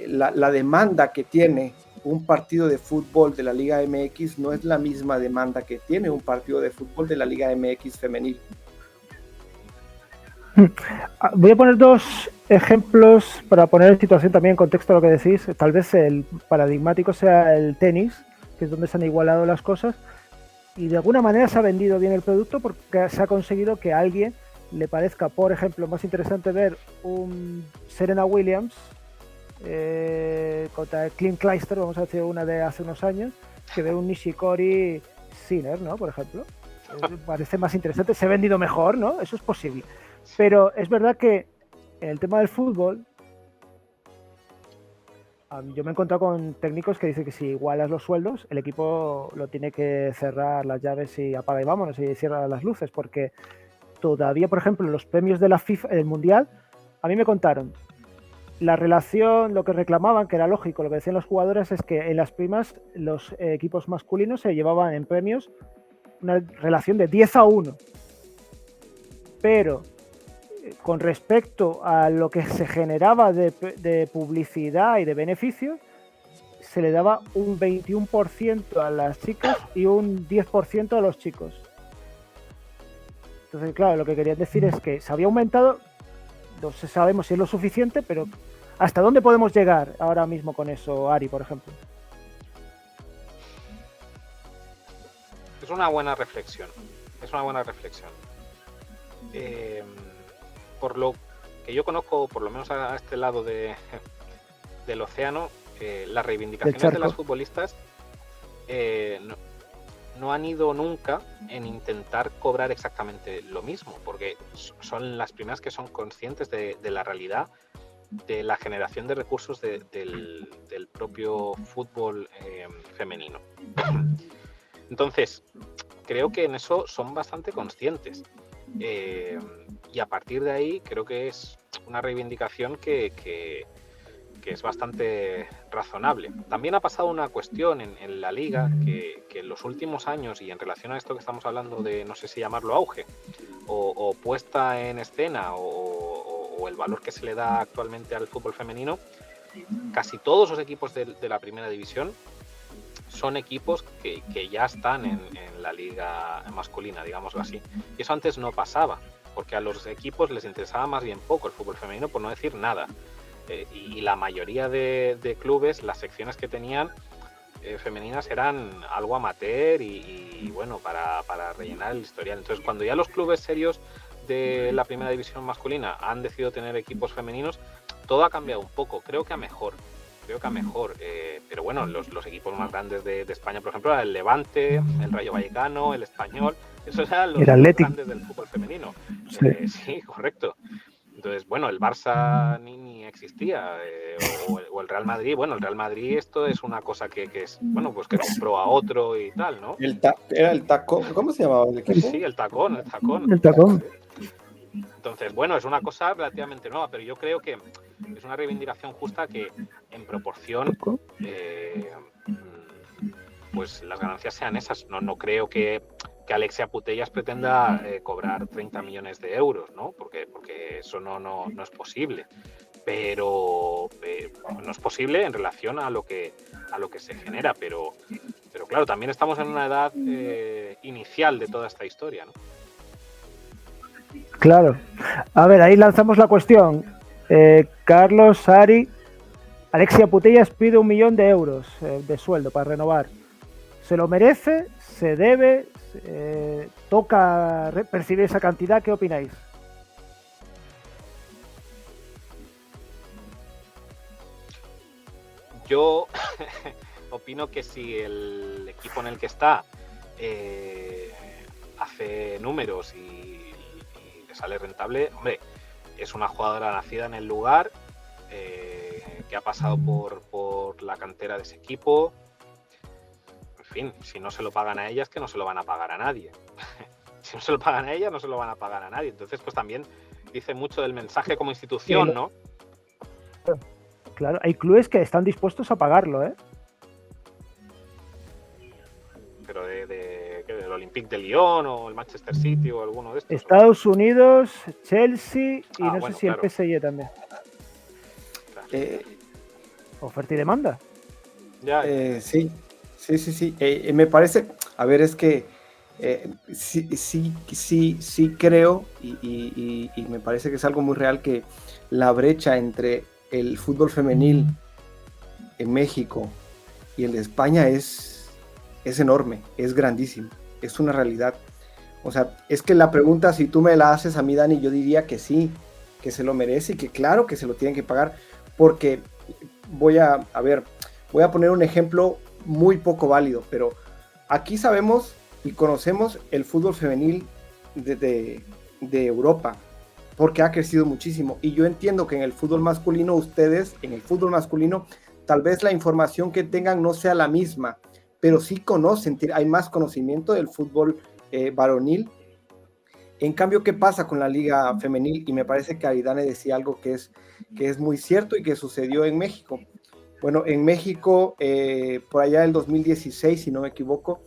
La demanda que tiene un partido de fútbol de la Liga MX no es la misma demanda que tiene un partido de fútbol de la Liga MX femenil. Voy a poner dos ejemplos para poner en situación también en contexto a lo que decís. Tal vez el paradigmático sea el tenis, que es donde se han igualado las cosas, y de alguna manera se ha vendido bien el producto porque se ha conseguido que a alguien le parezca, por ejemplo, más interesante ver un Serena Williams contra Clint Clijsters, vamos a decir una de hace unos años, que ver un Nishikori Sinner, ¿no? Por ejemplo. Parece más interesante, se ha vendido mejor, ¿no? Eso es posible. Pero es verdad que en el tema del fútbol, yo me he encontrado con técnicos que dicen que si igualas los sueldos, el equipo lo tiene que cerrar las llaves y apaga y vámonos, y cierra las luces, porque todavía, por ejemplo, los premios de la FIFA, el Mundial, a mí me contaron la relación, lo que reclamaban, que era lógico, lo que decían los jugadores es que en las primas los equipos masculinos se llevaban en premios una relación de 10-1, pero con respecto a lo que se generaba de publicidad y de beneficios, se le daba un 21% a las chicas y un 10% a los chicos. Entonces, claro, lo que querían decir es que se había aumentado, no sabemos si es lo suficiente, pero ¿hasta dónde podemos llegar ahora mismo con eso, Ari, por ejemplo? Es una buena reflexión. Por lo que yo conozco, por lo menos a este lado del océano, las reivindicaciones de las futbolistas no han ido nunca en intentar cobrar exactamente lo mismo, porque son las primeras que son conscientes de la realidad de la generación de recursos del propio fútbol femenino. Entonces, creo que en eso son bastante conscientes. Y a partir de ahí creo que es una reivindicación que es bastante razonable. También ha pasado una cuestión en la liga que en los últimos años, y en relación a esto que estamos hablando de, no sé si llamarlo auge o puesta en escena o el valor que se le da actualmente al fútbol femenino, casi todos los equipos de la primera división son equipos que ya están en la liga masculina, digámoslo así. Y eso antes no pasaba, porque a los equipos les interesaba más bien poco el fútbol femenino, por no decir nada. Y la mayoría de clubes, las secciones que tenían, femeninas eran algo amateur y bueno, para rellenar el historial. Entonces, cuando ya los clubes serios de la primera división masculina han decidido tener equipos femeninos, todo ha cambiado un poco, creo que a mejor. Pero bueno, los equipos más grandes de España, por ejemplo, el Levante, el Rayo Vallecano, el Español, esos eran los grandes del fútbol femenino. Sí, correcto. Entonces, bueno, el Barça ni existía, o el Real Madrid. Bueno, el Real Madrid, esto es una cosa que es, bueno, pues que compró a otro y tal, ¿no? Era el Tacón, ¿cómo se llamaba el equipo? Sí, el Tacón. El Tacón. Entonces, bueno, es una cosa relativamente nueva, pero yo creo que es una reivindicación justa que en proporción pues las ganancias sean esas. No creo que Alexia Putellas pretenda cobrar 30 millones de euros, ¿no? Porque eso no es posible. Pero no es posible en relación a lo que se genera, pero claro, también estamos en una edad inicial de toda esta historia, ¿no? Claro. A ver, ahí lanzamos la cuestión. Carlos, Ari, Alexia Putellas pide 1 millón de euros de sueldo para renovar. ¿Se lo merece? ¿Se debe? ¿Toca percibir esa cantidad? ¿Qué opináis? Yo opino que si el equipo en el que está hace números y le sale rentable, hombre, es una jugadora nacida en el lugar, que ha pasado por la cantera de ese equipo. En fin, si no se lo pagan a ellas, que no se lo van a pagar a nadie. Si no se lo pagan a ellas, no se lo van a pagar a nadie. Entonces, pues también dice mucho del mensaje como institución, ¿no? Claro, hay clubes que están dispuestos a pagarlo, ¿eh? Pero del Olympique de Lyon o el Manchester City o alguno de estos. Estados Unidos, Chelsea y no sé si claro. el PSG también. Oferta y demanda. Sí. Me parece, a ver, es que sí creo y me parece que es algo muy real que la brecha entre el fútbol femenil en México y el de España es enorme, es grandísimo, es una realidad. O sea, es que la pregunta, si tú me la haces a mí, Dani, yo diría que sí, que se lo merece y que claro que se lo tienen que pagar, porque voy a poner un ejemplo muy poco válido, pero aquí sabemos y conocemos el fútbol femenil de Europa, porque ha crecido muchísimo, y yo entiendo que en el fútbol masculino, tal vez la información que tengan no sea la misma, pero sí conocen, hay más conocimiento del fútbol varonil. En cambio, ¿qué pasa con la liga femenil? Y me parece que Aridane decía algo que es muy cierto y que sucedió en México. Bueno, en México, por allá del 2016, si no me equivoco,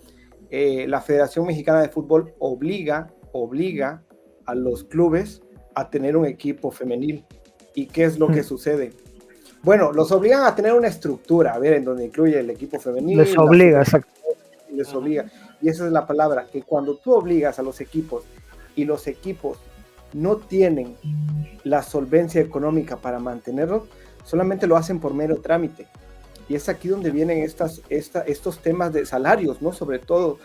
la Federación Mexicana de Fútbol obliga a los clubes a tener un equipo femenil. ¿Y qué es lo que sucede? Bueno, los obligan a tener una estructura, a ver, en donde incluye el equipo femenil. Les obliga, exacto. Les obliga. Y esa es la palabra, que cuando tú obligas a los equipos y los equipos no tienen la solvencia económica para mantenerlos, solamente lo hacen por mero trámite. Y es aquí donde vienen estos temas de salarios, ¿no? Sobre todo,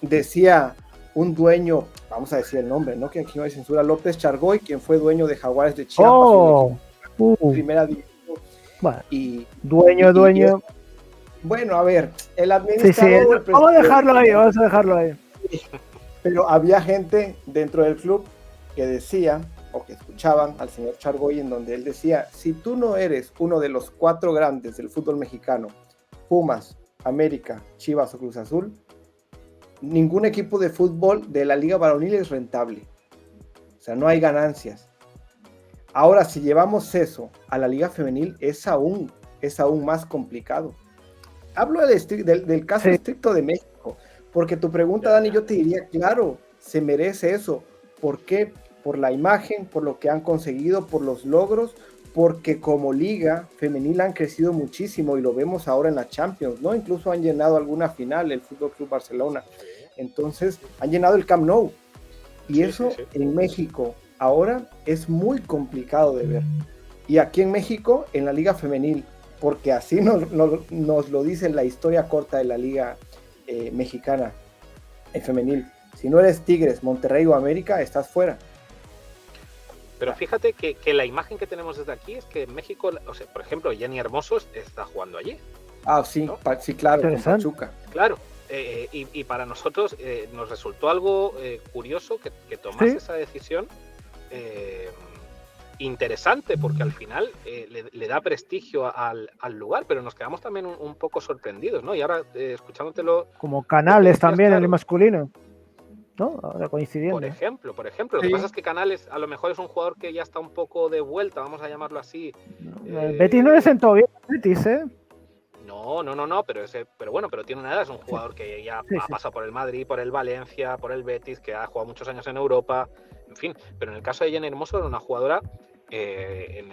decía un dueño, vamos a decir el nombre, ¿no? Que aquí no hay censura, López Chargoy, quien fue dueño de Jaguares de Chiapas, primera división. Bueno, y dueño. Bueno, a ver, el administrador... Sí. Vamos a dejarlo ahí. Pero había gente dentro del club que decía, o que escuchaban al señor Chargoy, en donde él decía, si tú no eres uno de los 4 grandes del fútbol mexicano, Pumas, América, Chivas o Cruz Azul, ningún equipo de fútbol de la liga varonil es rentable. O sea, no hay ganancias. Ahora, si llevamos eso a la liga femenil, es aún más complicado. Hablo del caso estricto de México, porque tu pregunta, Dani, yo te diría, claro, se merece eso. ¿Por qué? Por la imagen, por lo que han conseguido, por los logros, porque como liga femenil han crecido muchísimo y lo vemos ahora en la Champions, ¿no? Incluso han llenado alguna final el Fútbol Club Barcelona. Entonces, han llenado el Camp Nou. Y eso en México ahora es muy complicado de ver. Y aquí en México, en la liga femenil, porque así nos lo dice la historia corta de la Liga Mexicana en femenil. Si no eres Tigres, Monterrey o América, estás fuera. Pero fíjate que la imagen que tenemos desde aquí es que en México, o sea, por ejemplo, Jenny Hermoso está jugando allí. Ah, sí, ¿no? Sí, claro, con Pachuca. Claro, y para nosotros nos resultó algo curioso que tomase esa decisión interesante, porque al final le da prestigio al lugar, pero nos quedamos también un poco sorprendidos, ¿no? Y ahora, escuchándotelo... Como Canales también, claro, en el masculino, ¿no? Ahora coincidiendo. Por ejemplo. Lo que pasa es que Canales a lo mejor es un jugador que ya está un poco de vuelta, vamos a llamarlo así. El Betis no le sentó bien, Betis, ¿eh? No, pero bueno, pero tiene una edad, es un jugador que ya ha pasado por el Madrid, por el Valencia, por el Betis, que ha jugado muchos años en Europa, en fin. Pero en el caso de Jenny Hermoso era una jugadora en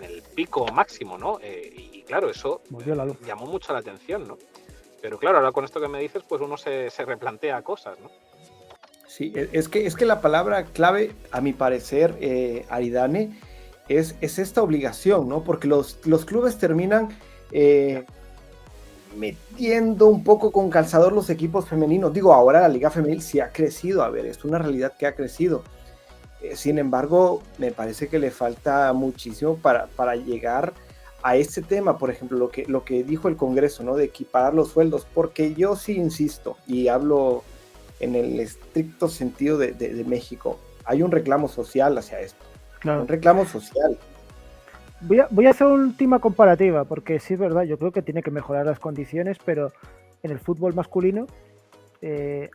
el pico máximo, ¿no? Y claro, eso llamó mucho la atención, ¿no? Pero claro, ahora con esto que me dices, pues uno se replantea cosas, ¿no? Sí, es que la palabra clave, a mi parecer, Aridane, es esta obligación, ¿no? Porque los clubes terminan metiendo un poco con calzador los equipos femeninos. Digo, ahora la Liga Femenil sí ha crecido, a ver, es una realidad que ha crecido. Sin embargo, me parece que le falta muchísimo para llegar a este tema, por ejemplo, lo que dijo el Congreso, ¿no? De equiparar los sueldos, porque yo sí insisto, y hablo en el estricto sentido de México, hay un reclamo social hacia esto, un reclamo social. Voy a hacer una última comparativa, porque sí es verdad, yo creo que tiene que mejorar las condiciones, pero en el fútbol masculino,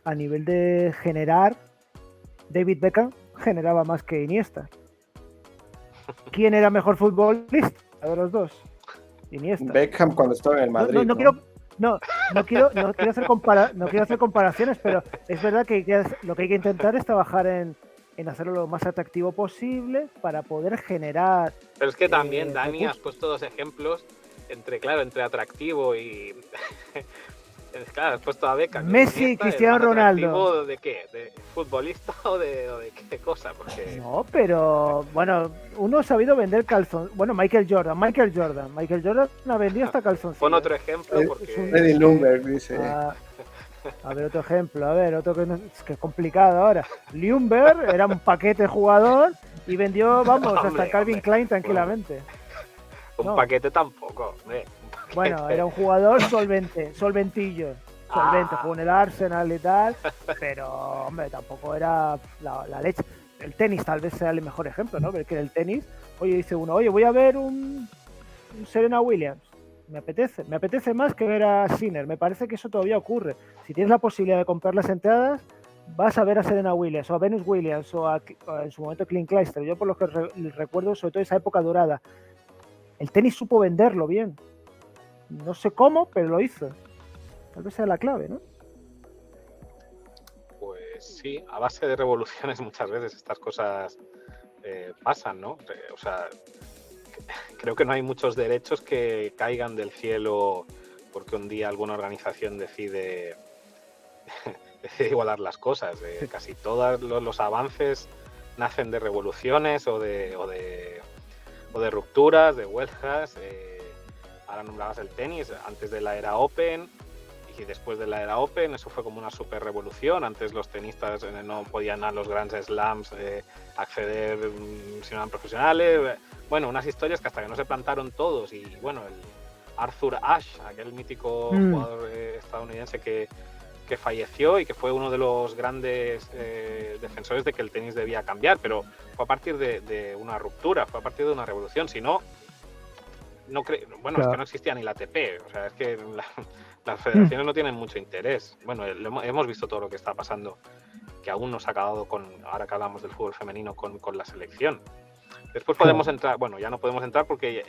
a nivel de generar, David Beckham generaba más que Iniesta. ¿Quién era mejor futbolista de los dos? Iniesta. Beckham cuando estaba en el Madrid. No quiero hacer comparaciones, pero es verdad que lo que hay que intentar es trabajar en hacerlo lo más atractivo posible para poder generar. Pero es que también, Dani, has puesto dos ejemplos entre atractivo y... Claro, has puesto a Beckham. Messi y Cristiano Ronaldo. ¿De qué? ¿De futbolista o de qué cosa? Porque... No, pero bueno, uno ha sabido vender calzón. Bueno, Michael Jordan ha vendido hasta calzoncillos. Pon otro ejemplo porque... Eddie Lumberg dice... A ver, otro ejemplo, otro que es complicado ahora. Ljungberg era un paquete jugador y vendió, hasta Calvin Klein tranquilamente. Un paquete tampoco, hombre. Bueno, era un jugador solventillo, jugó en el Arsenal y tal, pero, hombre, tampoco era la leche. El tenis tal vez sea el mejor ejemplo, ¿no? Porque en el tenis, dice uno, voy a ver un Serena Williams. Me apetece más que ver a Sinner. Me parece que eso todavía ocurre. Si tienes la posibilidad de comprar las entradas, vas a ver a Serena Williams o a Venus Williams o en su momento Clint Clijsters. Yo por lo que recuerdo sobre todo esa época dorada. El tenis supo venderlo bien. No sé cómo, pero lo hizo. Tal vez sea la clave, ¿no? Pues sí, a base de revoluciones muchas veces estas cosas pasan, ¿no? O sea... Creo que no hay muchos derechos que caigan del cielo porque un día alguna organización decide igualar las cosas. Casi todos los avances nacen de revoluciones o de rupturas, de huelgas. Ahora nombrabas el tenis, antes de la era Open y después de la era Open, eso fue como una super revolución. Antes los tenistas no podían a los Grand Slams acceder si no eran profesionales. Bueno, unas historias que hasta que no se plantaron todos y bueno, el Arthur Ashe, aquel mítico jugador estadounidense que falleció y que fue uno de los grandes defensores de que el tenis debía cambiar, pero fue a partir de una ruptura, fue a partir de una revolución, si no, es que no existía ni la ATP, o sea, es que las federaciones no tienen mucho interés. Bueno, hemos visto todo lo que está pasando, que aún no se ha acabado ahora que hablamos del fútbol femenino, con la selección. Después podemos entrar, bueno, ya no podemos entrar porque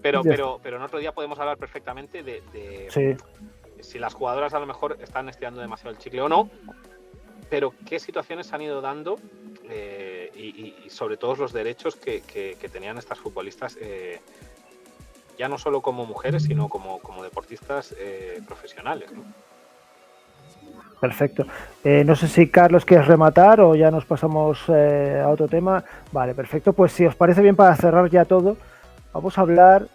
pero en otro día podemos hablar perfectamente de si las jugadoras a lo mejor están estirando demasiado el chicle o no, pero qué situaciones se han ido dando y sobre todo los derechos que tenían estas futbolistas, ya no solo como mujeres, sino como deportistas profesionales, ¿no? Perfecto. No sé si Carlos quieres rematar o ya nos pasamos a otro tema. Vale, perfecto. Pues si os parece bien, para cerrar ya todo, vamos a hablar,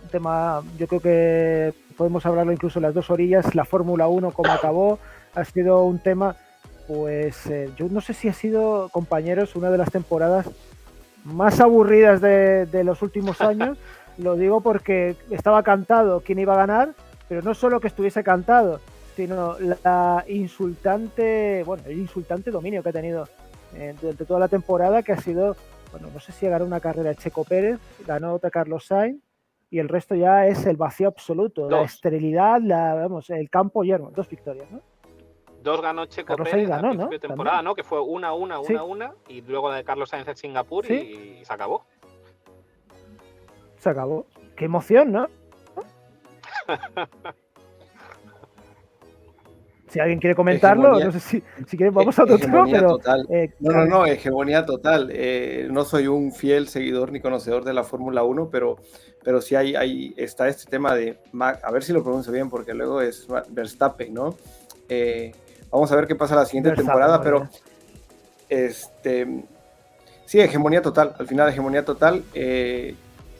un tema, yo creo que podemos hablarlo incluso en las dos orillas, la Fórmula 1, cómo acabó, ha sido un tema, pues yo no sé si ha sido, compañeros, una de las temporadas más aburridas de los últimos años. Lo digo porque estaba cantado quién iba a ganar, pero no solo que estuviese cantado, sino el insultante dominio que ha tenido durante toda la temporada, que ha sido, bueno, no sé si ganó una carrera Checo Pérez, ganó otra Carlos Sainz, y el resto ya es el vacío absoluto, la esterilidad, el campo yermo, 2 victorias, ¿no? 2 ganó Checo Carlos Pérez Sainz ganó, al principio de temporada, ¿También? ¿no? Que fue una, Sí. y luego la de Carlos Sainz en Singapur, ¿Sí? y se acabó. Se acabó. Qué emoción, ¿no? Si alguien quiere comentarlo, Hegemonía, no sé si quieren, vamos a otro tema, hegemonía pero total. No, hegemonía total. No soy un fiel seguidor ni conocedor de la Fórmula 1, pero sí está este tema de, a ver si lo pronuncio bien, porque luego es Verstappen, ¿no? Vamos a ver qué pasa la siguiente temporada, pero sí, hegemonía total. Al final, hegemonía total.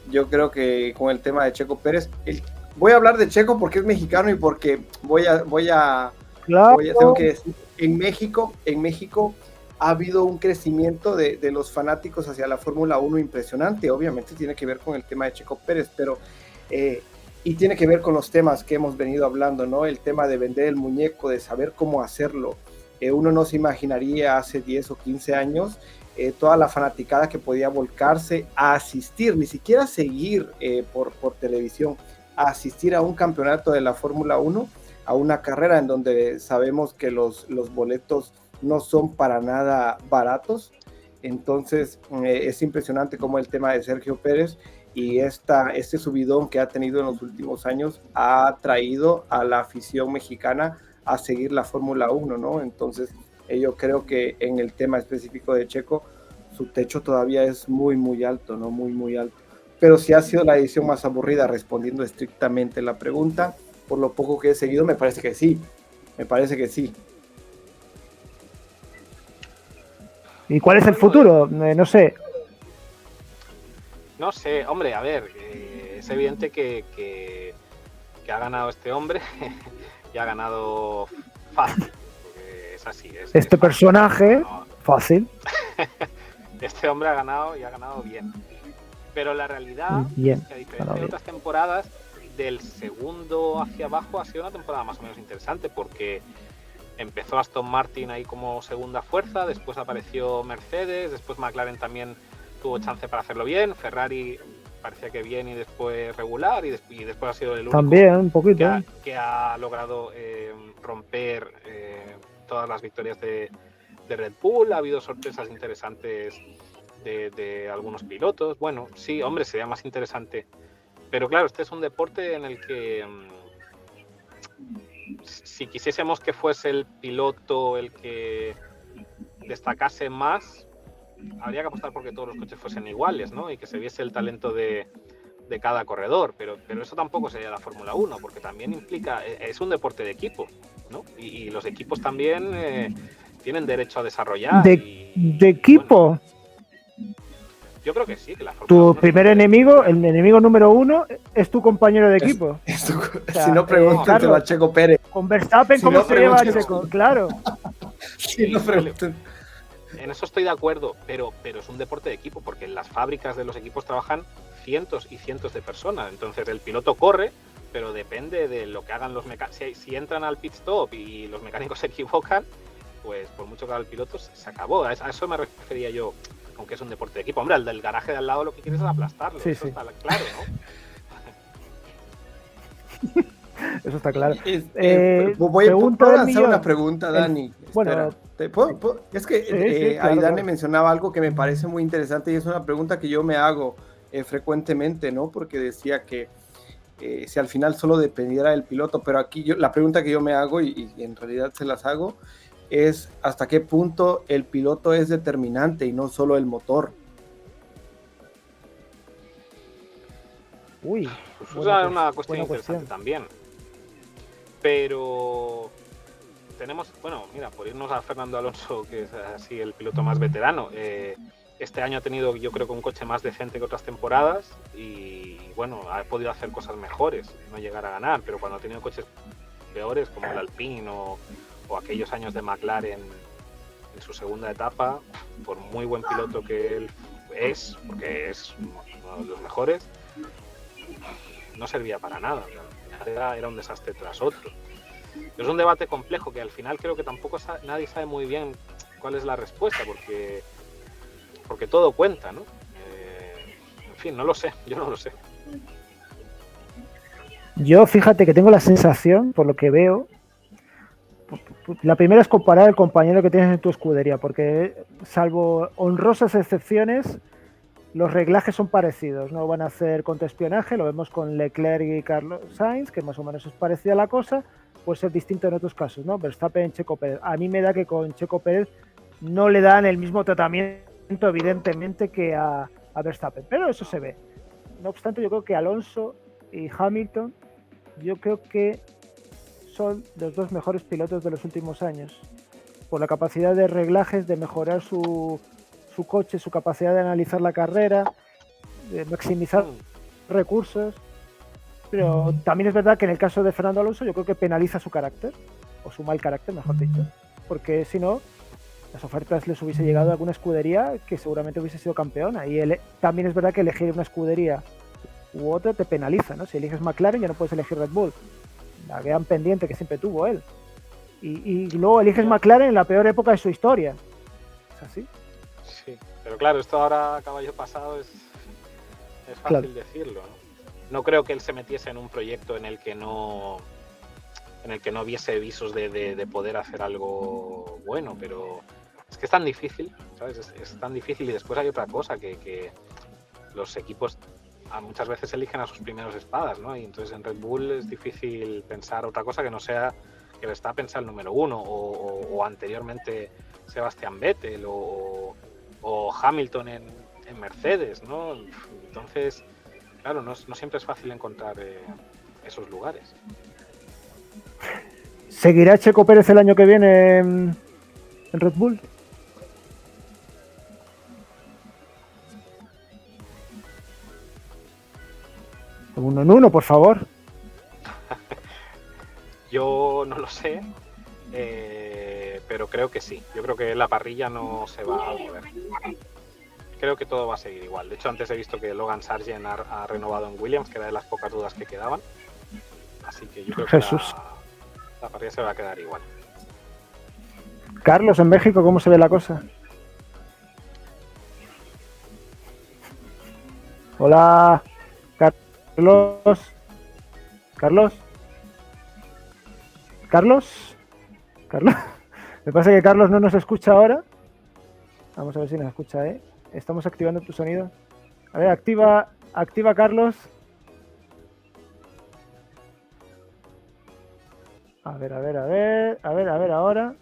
Yo creo que con el tema de Checo Pérez, voy a hablar de Checo porque es mexicano y porque tengo que decir, en México ha habido un crecimiento de los fanáticos hacia la Fórmula 1 impresionante. Obviamente tiene que ver con el tema de Checo Pérez, pero y tiene que ver con los temas que hemos venido hablando, ¿no? El tema de vender el muñeco, de saber cómo hacerlo. Uno no se imaginaría hace 10 o 15 años toda la fanaticada que podía volcarse a asistir, ni siquiera seguir por televisión, a asistir a un campeonato de la Fórmula 1, a una carrera en donde sabemos que los boletos no son para nada baratos. Entonces es impresionante cómo el tema de Sergio Pérez y este subidón que ha tenido en los últimos años ha traído a la afición mexicana a seguir la Fórmula 1, ¿no? Entonces yo creo que en el tema específico de Checo, su techo todavía es muy, muy alto, ¿no? Muy, muy alto. Pero si ha sido la edición más aburrida, respondiendo estrictamente la pregunta, por lo poco que he seguido, me parece que sí. ¿Y cuál es el futuro? No sé. No sé, hombre, a ver, es evidente que ha ganado este hombre y ha ganado fácil. Es así. Es personaje, ¿no? Fácil. Este hombre ha ganado y ha ganado bien. Pero la realidad es que a diferencia de otras temporadas, del segundo hacia abajo ha sido una temporada más o menos interesante, porque empezó Aston Martin ahí como segunda fuerza, después apareció Mercedes, después McLaren también tuvo chance para hacerlo bien, Ferrari parecía que bien y después regular, y después ha sido el único también, un poquito. que ha logrado romper todas las victorias de Red Bull. Ha habido sorpresas interesantes de algunos pilotos. Bueno, sí, hombre, sería más interesante. Pero claro, este es un deporte en el que si quisiésemos que fuese el piloto el que destacase más, habría que apostar porque todos los coches fuesen iguales, ¿no? Y que se viese el talento de cada corredor, pero eso tampoco sería la Fórmula 1, porque también implica, es un deporte de equipo, ¿no? Y los equipos también tienen derecho a desarrollar. ¿De equipo? Bueno, yo creo que sí, que la Fórmula Tu 1 primer enemigo, el enemigo número 1, es tu compañero de equipo. O sea, si no, pregúntatelo a Checo Pérez. Con Verstappen, si ¿cómo no se lleva Checo? Claro. En eso estoy de acuerdo, pero es un deporte de equipo, porque en las fábricas de los equipos trabajan cientos y cientos de personas. Entonces el piloto corre, pero depende de lo que hagan los mecánicos. Si entran al pit stop y los mecánicos se equivocan, pues por mucho que haga el piloto, se acabó. A eso me refería yo, aunque es un deporte de equipo. Hombre, al del garaje de al lado lo que quieres es aplastarlo, sí, eso está claro, ¿no? Eso está claro. ¿Puedo lanzar una pregunta, Dani? Bueno, es que Aridane mencionaba algo que me parece muy interesante y es una pregunta que yo me hago frecuentemente, ¿no? Porque decía que si al final solo dependiera del piloto, pero aquí la pregunta que yo me hago, y en realidad se las hago, es hasta qué punto el piloto es determinante y no solo el motor. Uy, pues es una cuestión interesante también. Pero tenemos, bueno, mira, por irnos a Fernando Alonso, que es así el piloto más veterano, Este año ha tenido, yo creo, que un coche más decente que otras temporadas y, bueno, ha podido hacer cosas mejores, no llegar a ganar, pero cuando ha tenido coches peores, como el Alpine o aquellos años de McLaren en su segunda etapa, por muy buen piloto que él es, porque es uno de los mejores, no servía para nada. Era un desastre tras otro. Es un debate complejo que al final creo que tampoco nadie sabe muy bien cuál es la respuesta, porque todo cuenta, ¿no? En fin, no lo sé, yo no lo sé. Yo, fíjate que tengo la sensación, por lo que veo, la primera es comparar el compañero que tienes en tu escudería, porque salvo honrosas excepciones, los reglajes son parecidos, no van a hacer contraespionaje, lo vemos con Leclerc y Carlos Sainz, que más o menos es parecida la cosa, puede ser distinto en otros casos, ¿no? Verstappen, Checo Pérez. A mí me da que con Checo Pérez no le dan el mismo tratamiento, evidentemente, que a Verstappen, pero eso se ve. No obstante, yo creo que Alonso y Hamilton, yo creo que son los dos mejores pilotos de los últimos años, por la capacidad de reglajes, de mejorar su coche, su capacidad de analizar la carrera, de maximizar recursos, pero también es verdad que en el caso de Fernando Alonso yo creo que penaliza su carácter, o su mal carácter, mejor dicho, porque si no, las ofertas les hubiese llegado a alguna escudería que seguramente hubiese sido campeona, y también es verdad que elegir una escudería u otra te penaliza, ¿no? Si eliges McLaren ya no puedes elegir Red Bull, la gran pendiente que siempre tuvo él, y luego eliges McLaren en la peor época de su historia. ¿Es así? Sí, pero claro, esto ahora a caballo pasado es fácil decirlo, ¿no? No creo que él se metiese en un proyecto en el que no viese visos de poder hacer algo bueno, pero es que es tan difícil, ¿sabes? Es tan difícil. Y después hay otra cosa, que los equipos muchas veces eligen a sus primeros espadas, ¿no? Y entonces en Red Bull es difícil pensar otra cosa que no sea que Verstappen sea el número uno, o anteriormente Sebastian Vettel o Hamilton en Mercedes, ¿no? Entonces, claro, no siempre es fácil encontrar esos lugares. ¿Seguirá Checo Pérez el año que viene en Red Bull? Uno en uno, por favor. Yo no lo sé, pero creo que sí. Yo creo que la parrilla no se va a mover. Creo que todo va a seguir igual. De hecho, antes he visto que Logan Sargent ha renovado en Williams, que era de las pocas dudas que quedaban. Así que yo creo que la parrilla se va a quedar igual. Carlos, en México, ¿cómo se ve la cosa? Hola, Carlos. Me pasa que Carlos no nos escucha ahora. Vamos a ver si nos escucha, ¿eh? Estamos activando tu sonido. A ver, activa Carlos. A ver ahora.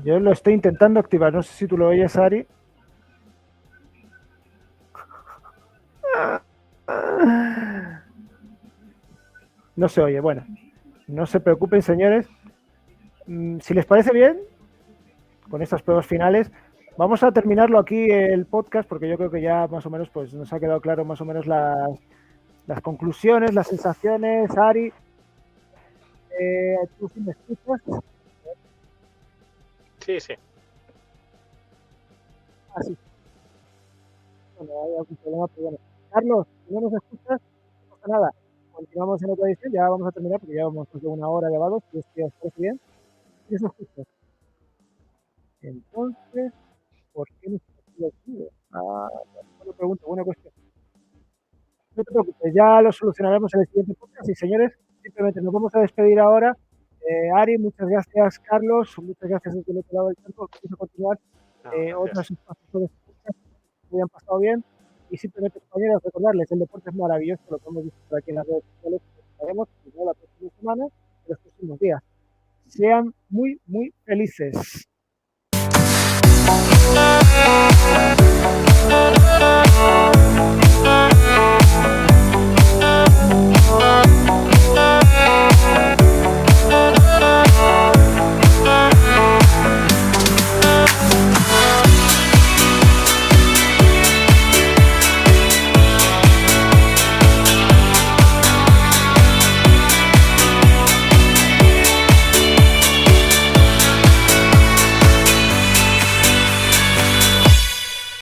Yo lo estoy intentando activar, no sé si tú lo oyes, Ari. No se oye, bueno. No se preocupen, señores. Si les parece bien, con estas pruebas finales, vamos a terminarlo aquí el podcast, porque yo creo que ya más o menos pues nos ha quedado claro más o menos las conclusiones, las sensaciones. Ari, ¿tú sí me escuchas? Sí. Ah, sí. Bueno, hay algún problema, pero bueno. Carlos, si no nos escuchas, no pasa nada. Continuamos en otra edición, ya vamos a terminar porque ya vamos más de una hora grabados, si es que os parece bien. ¿Y eso escuchas? Entonces, ¿por qué no se lo pido? Buena pregunta, buena cuestión. No te preocupes, ya lo solucionaremos en el siguiente podcast. Y señores, simplemente nos vamos a despedir ahora. Ari, muchas gracias, Carlos, muchas gracias desde el otro lado del campo. Vamos a continuar otros espacios de podcast que hayan pasado bien. Y simplemente, compañeros, recordarles, el deporte es maravilloso, lo que hemos visto por aquí en las redes sociales, lo haremos la próxima semana, en los próximos días. Sean muy, muy felices.